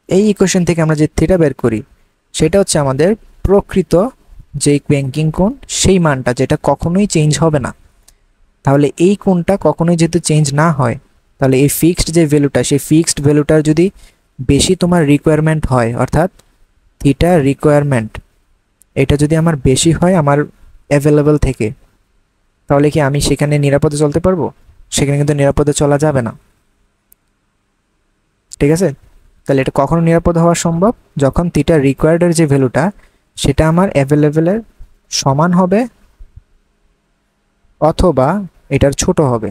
এই ইকুয়েশন থেকে আমরা যে থিটা বের করি সেটা হচ্ছে আমাদের প্রকৃত যে ব্যাংকিং কোণ সেই মানটা, যেটা কখনোই চেঞ্জ হবে না। তাহলে এই কোণটা কখনোই যেহেতু চেঞ্জ না হয়, তাহলে এই ফিক্সড যে ভ্যালুটা সেই ফিক্সড ভ্যালুটার যদি বেশি তোমার রিকোয়ারমেন্ট হয়, অর্থাৎ থিটা রিকোয়ারমেন্ট এটা যদি আমার বেশি হয় আমার অ্যাভেলেবল থেকে, তাহলে কি আমি সেখানে নিরাপদে চলতে পারবো? সেখানে কিন্তু নিরাপদে চলা যাবে না। ঠিক আছে? তাহলে এটা কখনো নিরাপদ হওয়া সম্ভব যখন থিটা রিকোয়ার্ডের যে ভ্যালুটা সেটা আমার অ্যাভেলেবেলের সমান হবে অথবা এটার ছোট হবে।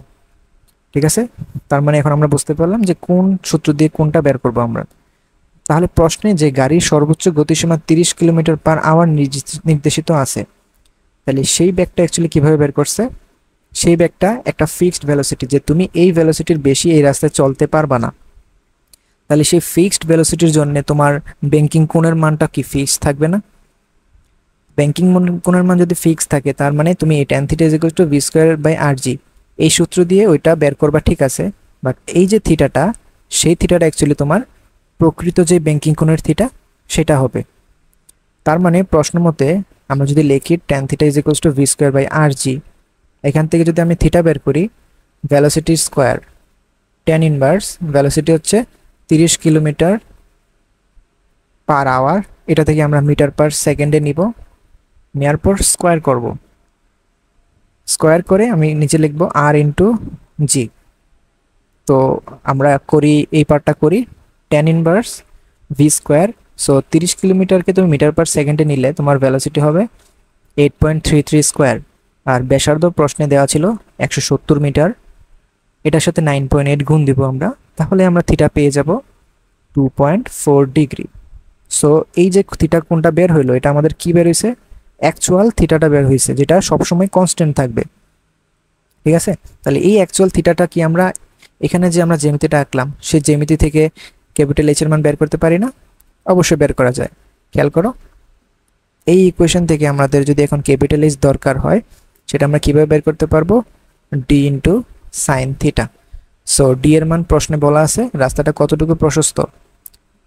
ঠিক আছে? তার মানে এখন আমরা বুঝতে পারলাম যে কোন সূত্র দিয়ে কোনটা বের করবো আমরা। তাহলে প্রশ্নে যে গাড়ির সর্বোচ্চ গতিসীমা 30 কিলোমিটার পার আওয়ার নির্দেশিত আছে, তাহলে সেই ব্যাগটা অ্যাকচুয়ালি কিভাবে বের করছে? সেই ব্যাগটা একটা ফিক্সড ভেলোসিটি, যে তুমি এই ভেলোসিটির বেশি এই রাস্তায় চলতে পারবা না। তাহলে সেই ফিক্সড ভেলোসিটির জন্য তোমার ব্যাংকিং কোণের মানটা কি ফিক্সড থাকবে না? ব্যাংকিং কোণের মান যদি ফিক্স থাকে তার মানে তুমি এই tan theta is equal to V square by R G এই সূত্র দিয়ে ওইটা বের করবা, ঠিক আছে। বাট এই যে থিটাটা, সেই থিটাটা অ্যাকচুয়ালি তোমার প্রকৃত যে ব্যাংকিং কোণের থিটা সেটা হবে। তার মানে প্রশ্ন মতে আমরা যদি লিখি tan theta is equal to V square by R G, এখান থেকে যদি আমি থিটা বের করি, velocity square tan inverse velocity হচ্ছে 30 কিলোমিটার পার আওয়ার, এটা থেকে আমরা মিটার পার সেকেন্ডে নিব, নেওয়ার পর স্কোয়ার করব। স্কোয়ার করে আমি নিচে লিখব আর ইন্টু জি। তো আমরা করি এই পার্টটা করি, tan inverse V square. So 30 কিলোমিটারকে তুমি মিটার পার সেকেন্ডে নিলে তোমার ভেলোসিটি হবে 8.33 স্কোয়ার। আর ব্যাসার্ধ প্রশ্নে দেওয়া ছিল 170 মিটার, এটার সাথে 9.8 গুণ দিব আমরা, তাহলে আমরা থিটা পেয়ে যাব 2.4 ডিগ্রি। সো এই যে থিটা কোনটা বের হইলো, এটা আমাদের কি বের হয়েছে? অ্যাকচুয়াল থিটাটা বের হয়েছে, যেটা সবসময় কনস্ট্যান্ট থাকবে। ঠিক আছে? তাহলে এই অ্যাকচুয়াল থিটাটা কি আমরা এখানে যে আমরা জ্যামিতিটা আঁকলাম সেই জ্যামিতি থেকে ক্যাপিটাল এইচ এর মান বের করতে পারি না? অবশ্যই বের করা যায়। খেয়াল করো, এই ইকুয়েশন থেকে আমাদের যদি এখন ক্যাপিটাল এইচ দরকার হয় সেটা আমরা কিভাবে বের করতে পারবো, D into sine theta. So D এর মান প্রশ্নে বলা আছে রাস্তাটা কতটুকু প্রশস্ত,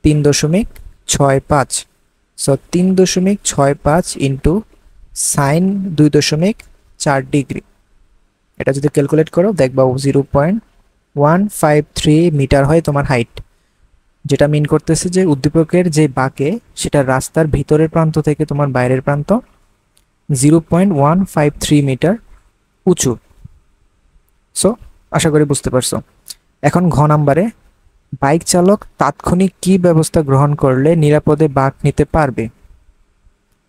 3.65। সো 3.65 ইন্টু সাইন 2.4 ডিগ্রি, এটা যদি ক্যালকুলেট করো দেখবা 0.153 মিটার হয় তোমার হাইট, যেটা মিন করতেছে যে উদ্দীপকের যে বাঁকে সেটা রাস্তার ভিতরের প্রান্ত থেকে তোমার বাইরের প্রান্ত 0.153 মিটার উঁচু। সো আশা করি বুঝতে পারছো। এখন ঘ নাম্বারে, বাইক চালক তাৎক্ষণিক কি ব্যবস্থা গ্রহণ করলে নিরাপদে বাঁক নিতে পারবে।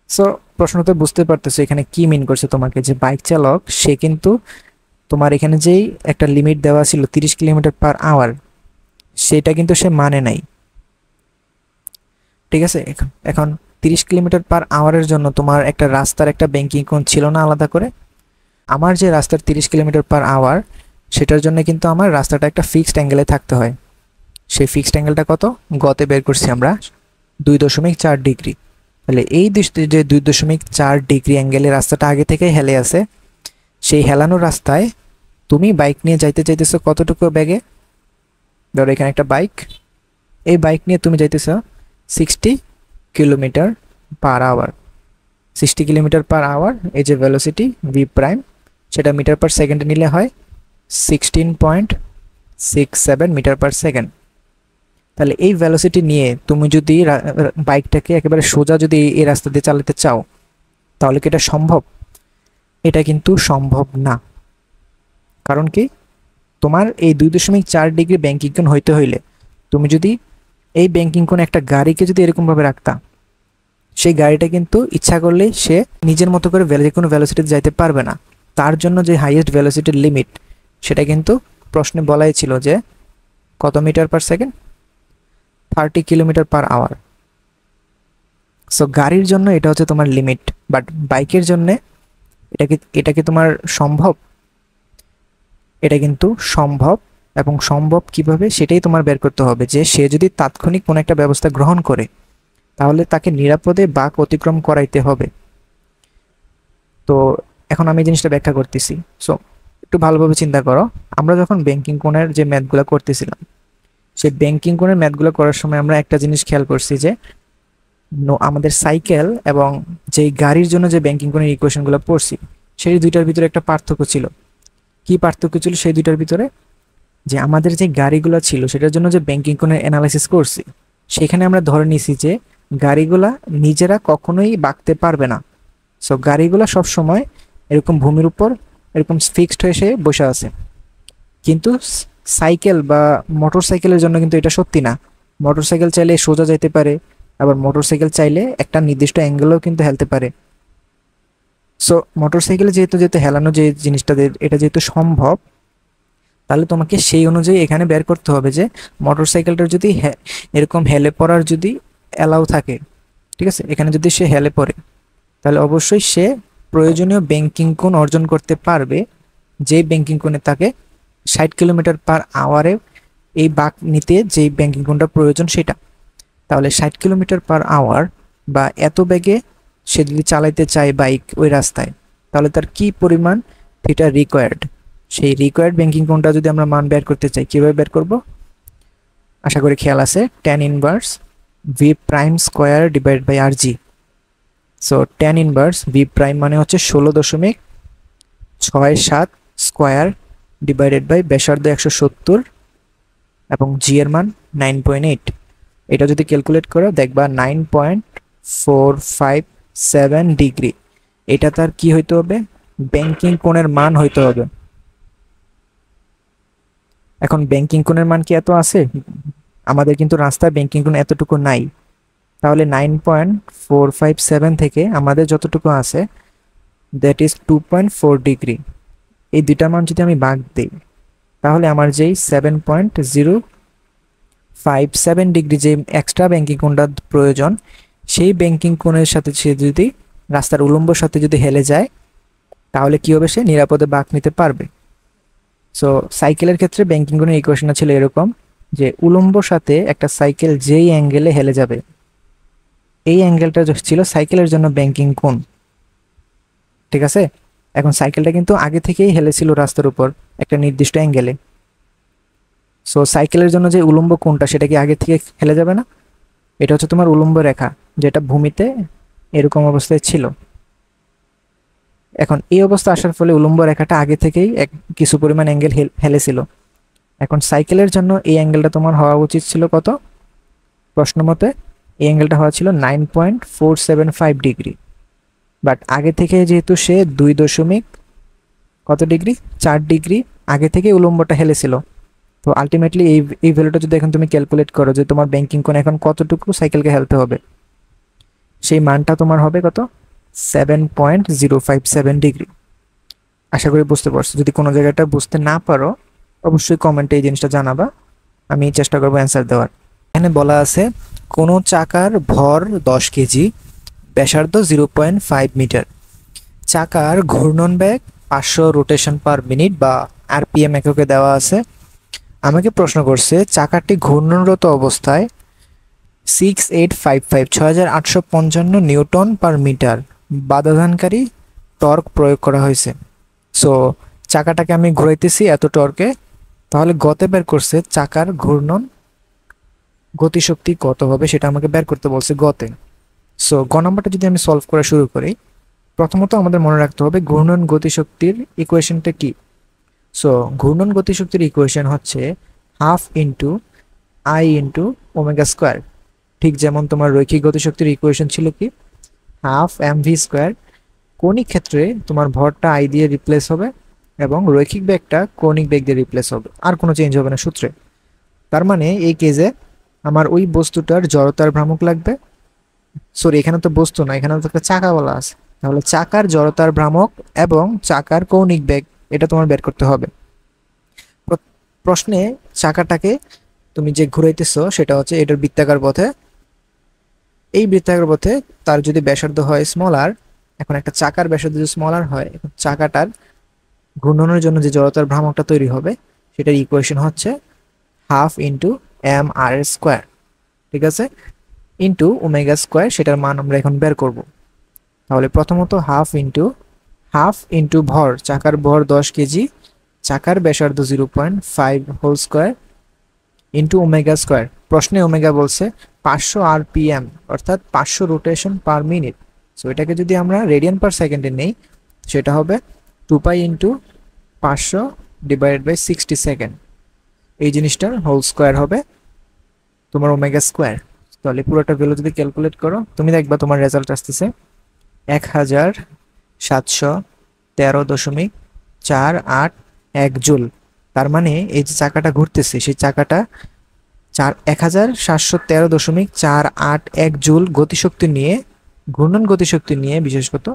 সো প্রশ্নতে বুঝতে পারতেছো এখানে কি মিন করছে তোমাকে, যে বাইক চালক সে কিন্তু তোমার এখানে যেই একটা লিমিট দেওয়া ছিল 30 কিলোমিটার পার আওয়ার, সেটা কিন্তু সে মানে নাই। ঠিক আছে, এখন 30 কিলোমিটার পার আওয়ারের জন্য তোমার একটা রাস্তার একটা ব্যাংকিং কোণ ছিল না আলাদা করে। আমার যে রাস্তার 30 কিলোমিটার পার আওয়ার, সেটার জন্য কিন্তু আমার রাস্তাটা একটা ফিক্সড অ্যাঙ্গেলে থাকতে হয়। সেই ফিক্সড অ্যাঙ্গেলটা কত, গতে বের করছি আমরা 2.4 ডিগ্রি। তাহলে এই যে 2.4 ডিগ্রি অ্যাঙ্গেলে রাস্তাটা আগে থেকেই হেলে আছে, সেই হেলানো রাস্তায় তুমি বাইক নিয়ে যাইতে চাইতেছো কতটুকু বেগে, ধরো এখানে একটা বাইক, এই বাইক নিয়ে তুমি যাইতেছো 60 kilometre per hour. 60 kilometre per hour, এই যে ভেলোসিটি ভি প্রাইম, সেটা মিটার পার সেকেন্ডে নিলে হয় 16.67 মিটার পার সেকেন্ড। তাহলে এই ভেলোসিটি নিয়ে তুমি যদি বাইকটাকে একেবারে সোজা যদি এই রাস্তা দিয়ে চালাতে চাও, তাহলে কি এটা সম্ভব? এটা কিন্তু সম্ভব না। কারণ কি, তোমার এই 2.4 ডিগ্রি ব্যাংকিং কোণ হইতে হইলে তুমি যদি এই ব্যাংকিং কোণ একটা গাড়িকে যদি এরকমভাবে রাখতা, সেই গাড়িটা কিন্তু ইচ্ছা করলে সে নিজের মতো করে যে কোনো ভেলোসিটিতে যাইতে পারবে না। তার জন্য যে হাইয়েস্ট ভেলোসিটির লিমিট, সেটা কিন্তু প্রশ্নে বলাই ছিল যে কত metre per second, 30 kilometre per hour. So গাড়ির জন্য এটা হচ্ছে তোমার লিমিট, বাট বাইকের জন্য এটা কি তোমার সম্ভব? এটা কিন্তু সম্ভব। এবং সম্ভব কিভাবে সেটাই তোমার বের করতে হবে, যে সে যদি তাৎক্ষণিক কোনো একটা ব্যবস্থা গ্রহণ করে তাহলে তাকে নিরাপদে বাঁক অতিক্রম করাইতে হবে। তো এখন আমি জিনিসটা ব্যাখ্যা করতেছি। সো একটু ভালোভাবে চিন্তা করো, আমরা যখন ব্যাংকিং কোণের যে ম্যাথগুলো করতেছিলাম, সেই ব্যাংকিং কোণের ম্যাথগুলো করার সময় আমরা একটা জিনিস খেয়াল করছি যে আমাদের সাইকেল এবং যেই গাড়ির জন্য যে ব্যাংকিং কোণের ইকুয়েশনগুলো পড়ছি, সেই দুইটার ভিতরে একটা পার্থক্য ছিল। কি পার্থক্য ছিল সেই দুইটার ভিতরে? যে আমাদের যে গাড়িগুলো ছিল সেটার জন্য যে ব্যাংকিং কোণের অ্যানালাইসিস করছি, সেখানে আমরা ধরে নিছি যে গাড়িগুলা নিজেরা কখনোই বাঁকতে পারবে না। সো গাড়িগুলা সবসময় এরকম ভূমির উপর এরকম ফিক্সড হয়ে সে বসে আছে। কিন্তু সাইকেল বা মোটর সাইকেলের জন্য কিন্তু এটা সত্যি না। মোটর সাইকেল চাইলে সোজা যাইতে পারে, আবার মোটর সাইকেল চাইলে একটা নির্দিষ্ট অ্যাঙ্গেলেও কিন্তু হেলতে পারে। সো মোটর সাইকেলে যেহেতু হেলানো যে জিনিসটা, এটা যেহেতু সম্ভব, তাহলে তোমাকে সেই অনুযায়ী এখানে বের করতে হবে যে মোটর সাইকেলটা যদি এরকম হেলে পড়ার যদি অ্যালাউ থাকে, ঠিক আছে, এখানে যদি সে হেলে পড়ে, তাহলে অবশ্যই সে প্রয়োজনীয় ব্যাংকিং কোণ অর্জন করতে পারবে, যে ব্যাংকিং কোণে তাকে 60 কিলোমিটার পার আওয়ারে এই বাঁক নিতে যে ব্যাংকিং কোণটা প্রয়োজন সেটা। তাহলে 60 কিলোমিটার পার আওয়ার বা এত বেগে সে যদি চালাইতে চায় বাইক ওই রাস্তায়, তাহলে তার কি পরিমাণ থিটা রিকোয়ার্ড, সেই রিকোয়ার্ড ব্যাংকিং কোণটা যদি আমরা মান বের করতে চাই, কীভাবে বের করব? আশা করি খেয়াল আছে, tan inverse V prime square divide by R G. So tan inverse V prime মানে হচ্ছে 16.67 স্কোয়ার ডিভাইডেড বাই ব্যাসার্ধ 170 এবং জি এর মান 9.8। এটা যদি ক্যালকুলেট করো দেখবা 9.457 ডিগ্রি। এটা তার কি হইতে হবে? ব্যাংকিং কোণের মান হইতে হবে। এখন ব্যাংকিং কোণের মান কি এত আছে? আমাদের কিন্তু রাস্তায় ব্যাংকিং কোণ এতটুকু নাই। তাহলে 9.457 থেকে আমাদের যতটুকু আছে, দ্যাট ইজ 2.4 ডিগ্রি। এই দুইটা মান যদি আমি ভাগ দিই, তাহলে আমার যেই 7.057 ডিগ্রি যে এক্সট্রা ব্যাংকিং কোণটা প্রয়োজন, সেই ব্যাংকিং কোণের সাথে সে যদি রাস্তার উলম্বর সাথে যদি হেলে যায়, তাহলে কি হবে? সে নিরাপদে বাঁক নিতে পারবে। সো সাইকেলের ক্ষেত্রে ব্যাংকিং কোণের ইকুয়েশনটা ছিল এরকম যে উলম্বর সাথে একটা সাইকেল যেই অ্যাঙ্গেলে হেলে যাবে, এই অ্যাঙ্গেলটা ছিল সাইকেলের জন্য ব্যাংকিং কোণ, ঠিক আছে। এখন সাইকেলটা কিন্তু আগে থেকেই হেলেছিল রাস্তার উপর একটা নির্দিষ্ট অ্যাঙ্গেলে। সো সাইকেলের জন্য যে উলম্ব কোণটা সেটা কি আগে থেকে হেলে যাবে না? এটা হচ্ছে তোমার উলম্ব রেখা, যেটা ভূমিতে এরকম অবস্থায় ছিল। এখন এই অবস্থা আসার ফলে উলম্ব রেখাটা আগে থেকেই কিছু পরিমাণ অ্যাঙ্গেল হেলেছিল। এখন সাইকেলের জন্য এই অ্যাঙ্গেলটা তোমার হওয়া উচিত ছিল কত? প্রশ্ন মতে এই অ্যাঙ্গেলটা হওয়া ছিল 9.475 ডিগ্রি, বাট আগে থেকে যেহেতু সে 2 কত ডিগ্রি 4 ডিগ্রি আগে থেকে উলম্বটা হেলেছিল, তো আলটিমেটলি এই ভ্যালুটা যদি এখন তুমি ক্যালকুলেট করো যে তোমার ব্যাংকিং কোণ এখন কতটুকু সাইকেলকে হেলতে হবে, সেই মানটা তোমার হবে কত? 7.057 ডিগ্রি। আশা করি বুঝতে পারছো। যদি কোনো জায়গাটা বুঝতে না পারো অবশ্যই কমেন্টে এই জিনিসটা জানাবা, আমি চেষ্টা করবো অ্যান্সার দেওয়ার। এখানে বলা আছে কোনো চাকার ভর 10 কেজি, ব্যাসার্ধ 0.5 মিটার, চাকার ঘূর্ণন বেগ 500 রোটেশন পার মিনিট বা আরপিএম এককে দেওয়া আছে। আমাকে প্রশ্ন করছে চাকাটি ঘূর্ণনরত অবস্থায় 6855 নিউটন পার মিটার বাধাদানকারী টর্ক প্রয়োগ করা হয়েছে। সো চাকাটাকে আমি ঘুরাইতেছি এত টর্কে, তাহলে গতে বের করছে চাকার ঘূর্ণন গতিশক্তি কত হবে সেটা আমাকে বের করতে বলছে গতে। সো গ নাম্বারটা যদি আমি সলভ করা শুরু করি, প্রথমত আমাদের মনে রাখতে হবে ঘূর্ণন গতিশক্তির ইকুয়েশনটা কি। সো ঘূর্ণন গতিশক্তির ইকুয়েশন হচ্ছে half into I into omega square. ঠিক যেমন তোমার রৈখিক গতিশক্তির ইকুয়েশন ছিল কি হাফ এম ভি স্কোয়ার। কৌণিক ক্ষেত্রে তোমার ভরটা আই দিয়ে রিপ্লেস হবে এবং রৈখিক বেগটা কৌণিক বেগ দিয়ে রিপ্লেস হবে, আর কোনো চেঞ্জ হবে না সূত্রে। তার মানে এই কেজে আমার ওই বস্তুটার জড়তার ভ্রামক লাগবে। সরি, এখানে তো বস্তু না, এখানে তো একটা চাকা বলা আছে, তাহলে চাকার জড়তার ভ্রামক এবং চাকার কৌণিক বেগ এটা তোমার বের করতে হবে। প্রশ্নে চাকাটাকে তুমি যে ঘুরাইতেছো সেটা হচ্ছে এটার বৃত্তাকার পথে। এই বৃত্তাকার পথে তার যদি ব্যাসার্ধ হয় স্মল আর, এখন একটা চাকার ব্যাসার্ধ যদি স্মল আর হয়, চাকাটার ঘূর্ণনের জন্য যে জড়তার ভ্রামকটা তৈরি হবে সেটার ইকুয়েশন হচ্ছে half into M R square, ঠিক আছে, ইন্টু ওমেগা স্কোয়ার। সেটার মান আমরা এখন বের করব। তাহলে প্রথমত হাফ ইন্টু ভর, চাকার ভর 10 কেজি, চাকার ব্যাসার্ধ 0.5 whole square into omega square. প্রশ্নে ওমেগা বলছে 500 আরপিএম অর্থাৎ 500 রোটেশন পার মিনিট। সো এটাকে যদি আমরা রেডিয়ান পার সেকেন্ডে নেই সেটা হবে 2 pi into 500 divided by 60 second. এই জিনিসটার হোল স্কোয়ার হবে তোমার ওমেগা স্কোয়ার। তাহলে পুরোটা ভ্যালু যদি ক্যালকুলেট করো তুমি দেখবা তোমার রেজাল্ট আসতেছে 1713.481 জুল। তার মানে এই যে চাকাটা ঘুরতেছে সেই চাকাটা 1713.481 জুল গতিশক্তি নিয়ে, ঘূর্ণন গতিশক্তি নিয়ে বিশেষত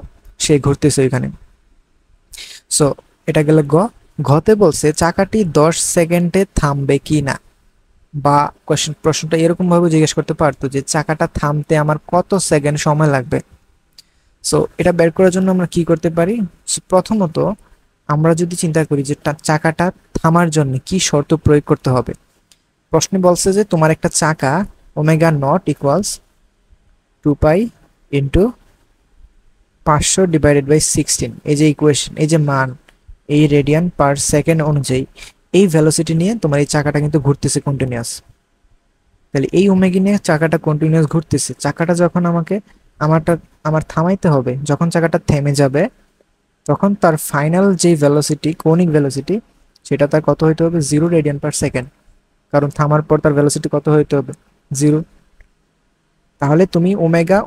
সে ঘুরতেছে ওইখানে। সো এটা গেল গ। ঘতে বলছে চাকাটি 10 সেকেন্ডে থামবে কি না, বা প্রশ্নটা এরকম ভাবে জিজ্ঞেস করতে পারতো যে চাকাটা থামতে আমার কত সেকেন্ড সময় লাগবে। সো এটা বের করার জন্য আমরা কি করতে পারি, প্রথমত আমরা যদি চিন্তা করি যে চাকাটা থামার জন্য কি শর্ত প্রয়োগ করতে হবে। প্রশ্নে বলছে যে তোমার একটা চাকা omega naught equals 2 pi into 500 divided by 16, এই যে ইকুয়েশন, এই যে মান, এই রেডিয়ান পার সেকেন্ড অনুযায়ী এই ভেলোসিটি নিয়ে তোমার এই চাকাটা কিন্তু ঘুরতেছে কন্টিনিউয়াস। তাহলে এই ওমেগা নিয়ে চাকাটা কন্টিনিউয়াস ঘুরতেছে। চাকাটা যখন আমার থামাইতে হবে, যখন চাকাটা থেমে যাবে তখন তার ফাইনাল যে ভেলোসিটি, কৌণিক ভেলোসিটি, সেটা তার কত হইতে হবে 0 রেডিয়ান পার সেকেন্ড, কারণ থামার পর তার ভেলোসিটি কত হইতে হবে 0। তাহলে তুমি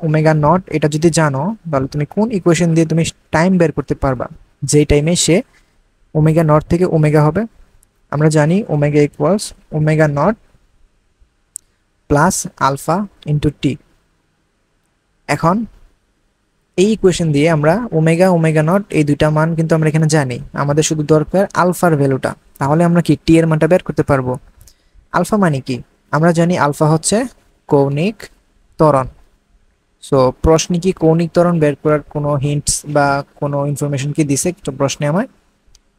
ওমেগা নট এটা যদি জানো তাহলে তুমি কোন ইকুয়েশন দিয়ে তুমি টাইম বের করতে পারবা, যেই টাইমে সে ওমেগা নট থেকে ওমেগা হবে। আমরা জানি omega equals omega not plus alpha into T. এখন এই ইকুয়েশন দিয়ে আমরা ওমেগা নট এই দুইটা মান কিন্তু আমরা এখানে জানি, আমাদের শুধু দরকার আলফার ভ্যালুটা। তাহলে আমরা কি টি এর মানটা বের করতে পারবো। আলফা মানে কি আমরা জানি, আলফা হচ্ছে কৌণিক ত্বরণ। সো প্রশ্নে কি কৌণিক ত্বরণ বের করার কোনো হিন্টস বা কোনো ইনফরমেশন কি দিছে প্রশ্নে আমায়?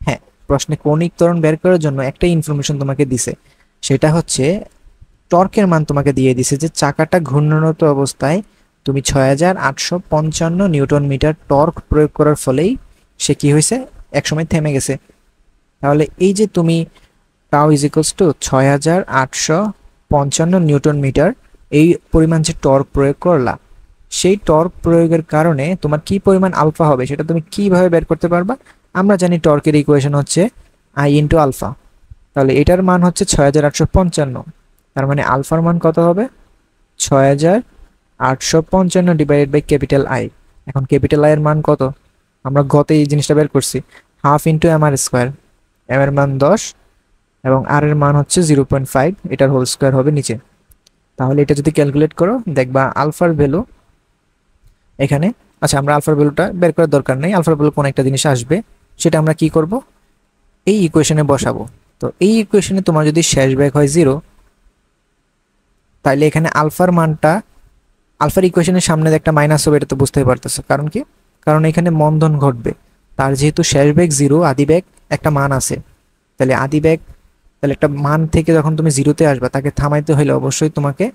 হ্যাঁ, প্রশ্নে কৌণিক ত্বরণ বের করার জন্য একটা ইনফরমেশন তোমাকে দিছে, সেটা হচ্ছে টর্কের মান তোমাকে দিয়ে দিছে যে চাকাটা ঘূর্ণনরত অবস্থায় তুমি 6855 নিউটন মিটার টর্ক প্রয়োগ করার ফলেই সে কি হয়েছে, একসময় থেমে গেছে। তাহলে এই যে তুমি tau is equals to 6855 newton metre এই পরিমাণ যে টর্ক প্রয়োগ করলা, সেই টর্ক প্রয়োগের কারণে তোমার কি পরিমাণ আলফা হবে সেটা তুমি কিভাবে বের করতে পারবা? আমরা জানি টর্কের ইকুয়েশন হচ্ছে আই ইন্টু আলফা। তাহলে এটার মান হচ্ছে 6855, তার মানে আলফার মান কত হবে? 6855 ডিভাইডেড বাই ক্যাপিটাল আই। এখন ক্যাপিটাল আই এর মান কত? আমরা গতে এই জিনিসটা বের করছি, half into M R square. M এর মান 10 এবং আর এর মান হচ্ছে 0.5, এটার হোল স্কোয়ার হবে নিচে। তাহলে এটা যদি ক্যালকুলেট করো দেখবা আলফার ভ্যালু এখানে, আচ্ছা আমরা আলফার ভ্যালুটা বের করার দরকার নেই, আলফার ভ্যালু কোন একটা জিনিস আসবে সেটা আমরা কি করব, এই ইকুয়েশনে বসাবো। তো এই ইকুয়েশনে তোমার যদি শেষ ব্যাক হয় 0, তাহলে এখানে আলফার মানটা, আলফার ইকুয়েশনের সামনে একটা মাইনাস হবে, এটা তো বুঝতেই পারতেছো। কারণ কি? কারণ এখানে মন্দন ঘটবে। তার যেহেতু শেষ ব্যাক 0, আদি ব্যাক একটা মান আছে, তাহলে আদি ব্যাক, তাহলে একটা মান থেকে যখন তুমি 0-তে আসবা তাকে থামাইতে হলে অবশ্যই তোমাকে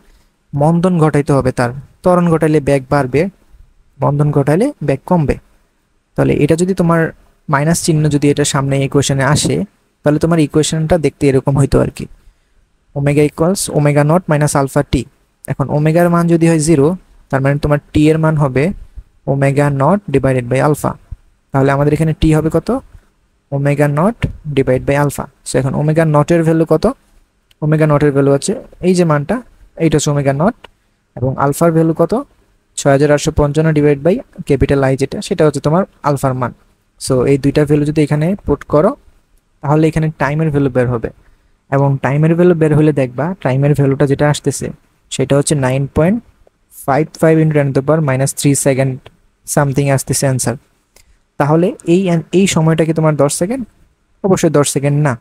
মন্দন ঘটাইতে হবে। তার ত্বরণ ঘটাইলে ব্যাক বাড়বে, মন্দন ঘটাইলে ব্যাক কমবে। তাহলে এটা যদি তোমার মাইনাস চিহ্ন যদি এটা সামনে ইকুয়েশনে আসে, তাহলে তোমার ইকুয়েশনটা দেখতে এরকম হইতো আর কি, omega equals omega naught minus alpha T. এখন ওমেগার মান যদি হয় 0, তার মানে তোমার টি এর মান হবে omega not divided by alpha. তাহলে আমাদের এখানে টি হবে কত? Omega naught divide by alpha. So এখন ওমেগা নটের ভ্যালু কত? ওমেগা নটের ভ্যালু আছে এই যে মানটা, এইটা হচ্ছে ওমেগা নট, এবং আলফার ভ্যালু কত? 6855 ডিভাইড বাই ক্যাপিটাল আই, যেটা সেটা হচ্ছে তোমার আলফার মান। সো এই দুইটা ভ্যালু যদি এখানে পুট করো তাহলে এখানে টাইমের ভ্যালু বের হবে, এবং টাইমের ভ্যালু বের হলে দেখবা টাইমের ভ্যালুটা যেটা আসতেছে সেটা হচ্ছে 9.55 ইন্টু 10⁻³ সেকেন্ড সামথিং আসতেছে অ্যান্সার। তাহলে এই সময়টা কি তোমার 10 সেকেন্ড? অবশ্যই 10 সেকেন্ড না।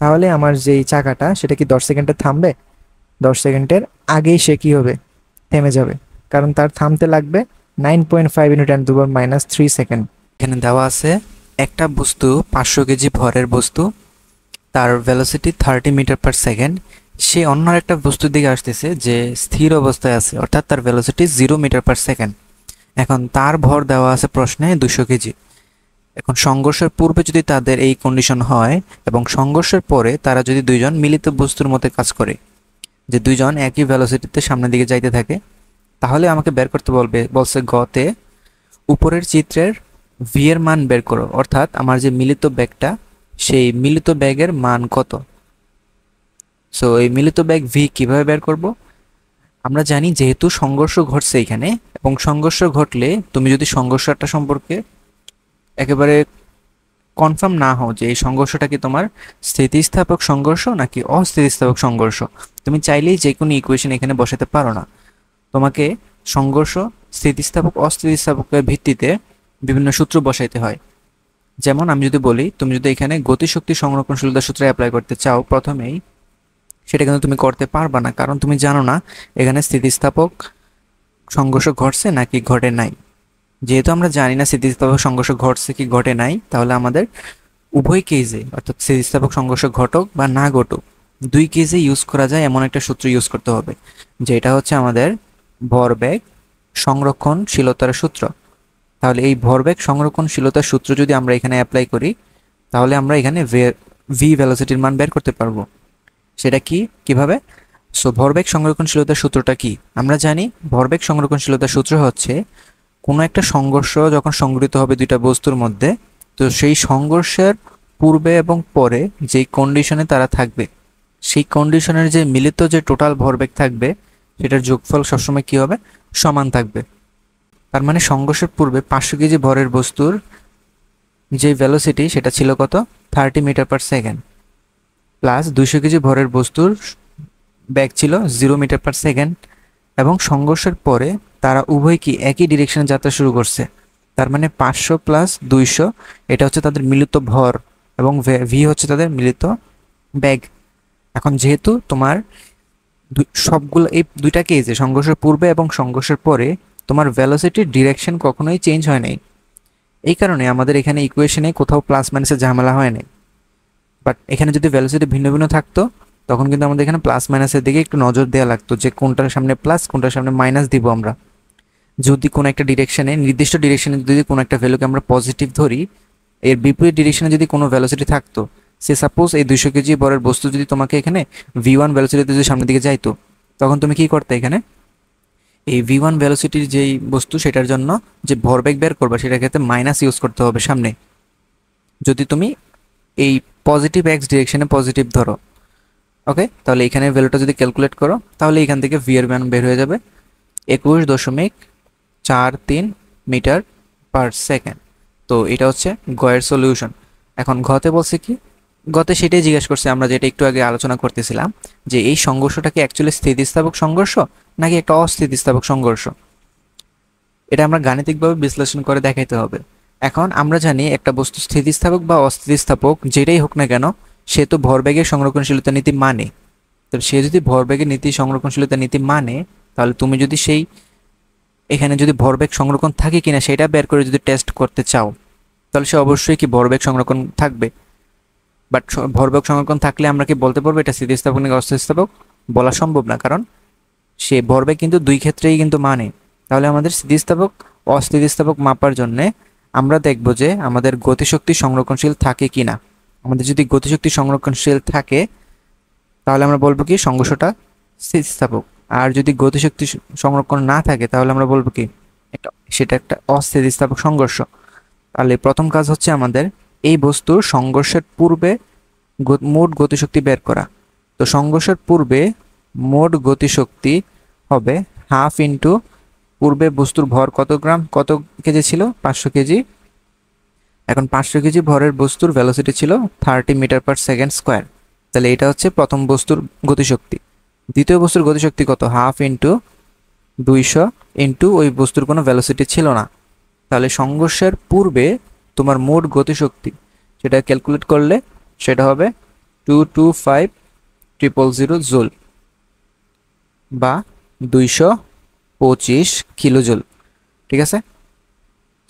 তাহলে আমার যেই চাকাটা সেটা কি 10 সেকেন্ডে থামবে? 10 সেকেন্ডের আগেই সে কি হবে? থেমে যাবে, কারণ তার থামতে লাগবে 9.5 ইন্টু 10⁻³ সেকেন্ড। এখানে দেওয়া আছে একটা বস্তু 500 কেজি ভরের বস্তু, তার ভেলোসিটি 30 মিটার পার সেকেন্ড, সে অন্য একটা বস্তুর দিকে আসতেছে যে স্থির অবস্থায় আছে, অর্থাৎ তার ভেলোসিটি 0 মিটার পার সেকেন্ড। এখন তার ভর দেওয়া আছে প্রশ্নে 200 কেজি। এখন সংঘর্ষের পূর্বে যদি তাদের এই কন্ডিশন হয় এবং সংঘর্ষের পরে তারা যদি দুইজন মিলিত বস্তুর মতো কাজ করে, যে দুইজন একই ভেলোসিটিতে সামনের দিকে যাইতে থাকে, তাহলে আমাকে বের করতে বলছে গতে উপরের চিত্রের ভি এর মান বের করো, অর্থাৎ আমার যে মিলিত বেগটা সেই মিলিত বেগের মান কত। সো এই মিলিত বেগ ভি কিভাবে বের করব? আমরা জানি যেহেতু সংঘর্ষ ঘটছে এখানে, এবং সংঘর্ষ ঘটলে তুমি যদি সংঘর্ষটা সম্পর্কে একেবারে কনফার্ম না হও যে এই সংঘর্ষটা কি তোমার স্থিতিস্থাপক সংঘর্ষ নাকি অস্থিতিস্থাপক সংঘর্ষ, তুমি চাইলেই যে কোনো ইকুয়েশন এখানে বসাতে পারো না। তোমাকে সংঘর্ষ স্থিতিস্থাপক অস্থিতিস্থাপকের ভিত্তিতে বিভিন্ন সূত্র বসাইতে হয়। যেমন আমি যদি বলি, তুমি যদি এখানে গতিশক্তি সংরক্ষণশীলতা সূত্র অ্যাপ্লাই করতে চাও প্রথমেই, সেটা কিন্তু তুমি করতে পারবা না, কারণ তুমি জানো না এখানে স্থিতিস্থাপক সংঘর্ষ ঘটছে নাকি ঘটে নাই। যেহেতু আমরা জানি না স্থিতিস্থাপক সংঘর্ষ ঘটছে কি ঘটে নাই, তাহলে আমাদের উভয় কেসে, অর্থাৎ স্থিতিস্থাপক সংঘর্ষ ঘটক বা না ঘটুক, দুই কেসে ইউজ করা যায় এমন একটা সূত্র ইউজ করতে হবে, যেটা হচ্ছে আমাদের ভরবেগ সংরক্ষণশীলতার সূত্র। তাহলে এই ভরবেগ সংরক্ষণশীলতার সূত্র যদি আমরা এখানে অ্যাপ্লাই করি, তাহলে আমরা এখানে ভি ভেলোসিটির মান বের করতে পারবো। সেটা কিভাবে? সো ভরবেগ সংরক্ষণশীলতার সূত্রটা কি? আমরা জানি ভরবেগ সংরক্ষণশীলতার সূত্র হচ্ছে কোনো একটা সংঘর্ষ যখন সংঘটিত হবে দুইটা বস্তুর মধ্যে, তো সেই সংঘর্ষের পূর্বে এবং পরে যেই কন্ডিশনে তারা থাকবে, সেই কন্ডিশনের যে মিলিত যে টোটাল ভরবেগ থাকবে সেটার যোগফল সবসময় কি হবে? সমান থাকবে। তার মানে সংঘর্ষের পূর্বে 500 কেজি ভরের বস্তুর যে ভেলোসিটি সেটা ছিল কত? 30 metre per second, plus 200 KG ভরের বস্তুর বেগ ছিল 0 মিটার পার সেকেন্ড, এবং সংঘর্ষের পরে তারা উভয় কি একই ডিরেকশনে যাত্রা শুরু করছে। তার মানে 500 প্লাস 200 এটা হচ্ছে তাদের মিলিত ভর, এবং ভি হচ্ছে তাদের মিলিত বেগ। এখন যেহেতু তোমার সবগুলো এই দুইটা কেসে সংঘর্ষের পূর্বে এবং সংঘর্ষের পরে তোমার ভেলোসিটির ডিরেকশন কখনোই চেঞ্জ হয় নাই, এই কারণে আমাদের এখানে ইকুয়েশনে কোথাও প্লাস মাইনাসের ঝামেলা হয় নাই। বাট এখানে যদি ভেলোসিটি ভিন্ন ভিন্ন থাকতো তখন কিন্তু আমাদের এখানে প্লাস মাইনাসের দিকে একটু নজর দেওয়া লাগতো, যে কোনটার সামনে প্লাস কোনটার সামনে মাইনাস দিব আমরা। যদি কোনো একটা ডিরেকশনে, নির্দিষ্ট ডিরেকশনে যদি কোনো একটা ভ্যালুকে আমরা পজিটিভ ধরি, এর বিপরীত ডিরেকশনে যদি কোনো ভ্যালোসিটি থাকতো, সে সাপোজ এই 200 কেজি বরের বস্তু যদি তোমাকে এখানে v1 ভ্যালোসিটিতে যদি সামনের দিকে যাইতো, তখন তুমি কি করতে, এখানে এই v1 ভ্যালোসিটির যেই বস্তু সেটার জন্য যে ভরবেগ বের করবা সেটার ক্ষেত্রে মাইনাস ইউজ করতে হবে সামনে, যদি তুমি এই পজিটিভ এক্স ডিরেকশনে পজিটিভ ধরো। ওকে, তাহলে এখানে ভ্যালুটা যদি ক্যালকুলেট করো তাহলে এখান থেকে v এর মান বের হয়ে যাবে 21.43 মিটার পার সেকেন্ড। তো এটা হচ্ছে গয়ের সলিউশন। এখন ঘতে বলছে কি, গতে সেটাই জিজ্ঞেস করছে আমরা যেটা একটু আগে আলোচনা করতেছিলাম, যে এই সংঘর্ষটা কি অ্যাকচুয়ালি স্থিতিস্থাপক সংঘর্ষ নাকি একটা অস্থিতিস্থাপক সংঘর্ষ, এটা আমরা গাণিতিকভাবে বিশ্লেষণ করে দেখাইতে হবে। এখন আমরা জানি একটা বস্তু স্থিতিস্থাপক বা অস্থিতিস্থাপক যেটাই হোক না কেন, সে তো ভরবেগের সংরক্ষণশীলতা নীতি মানে। তো সে যদি ভরবেগের নীতি সংরক্ষণশীলতা নীতি মানে, তাহলে তুমি যদি সেই এখানে যদি ভরবেগ সংরক্ষণ থাকে কিনা সেটা বের করে যদি টেস্ট করতে চাও, তাহলে সে অবশ্যই কি ভরবেগ সংরক্ষণ থাকবে। বাট ভরবেগ সংরক্ষণ থাকলে আমরা কি বলতে পারবো এটা স্থিতিস্থাপক নাকি অস্থিতিস্থাপক? বলা সম্ভব না, কারণ সে ভরবেগ কিন্তু দুই ক্ষেত্রেই কিন্তু মানে। তাহলে আমাদের স্থিতিস্থাপক অস্থিতিস্থাপক মাপার জন্য আমরা দেখব যে আমাদের গতিশক্তি সংরক্ষণশীল থাকে কিনা। আমাদের যদি গতিশক্তি সংরক্ষণশীল থাকে তাহলে আমরা বলবো কি সংঘর্ষটা স্থিতিস্থাপক, আর যদি গতিশক্তি সংরক্ষণ না থাকে তাহলে আমরা বলবো কি সেটা একটা অস্থিতিস্থাপক সংঘর্ষ। তাহলে প্রথম কাজ হচ্ছে আমাদের এই বস্তুর সংঘর্ষের পূর্বে মোট গতিশক্তি বের করা। তো সংঘর্ষের পূর্বে মোট গতিশক্তি হবে হাফ ইন্টু পূর্বে বস্তুর ভর কত গ্রাম, কত কেজি ছিল, 500 কেজি। এখন 500 কেজি ভরের বস্তুর ভেলোসিটি ছিল 30 মিটার পার সেকেন্ড স্কোয়ার। তাহলে এটা হচ্ছে প্রথম বস্তুর গতিশক্তি। দ্বিতীয় বস্তুর গতিশক্তি কত, হাফ ইন্টু 200 ইন্টু ওই বস্তুর কোনো ভেলোসিটি ছিল না। তাহলে সংঘর্ষের পূর্বে তোমার মোট গতিশক্তি সেটা ক্যালকুলেট করলে সেটা হবে 225,000 জুল বা 225 কিলোজুল। ঠিক আছে,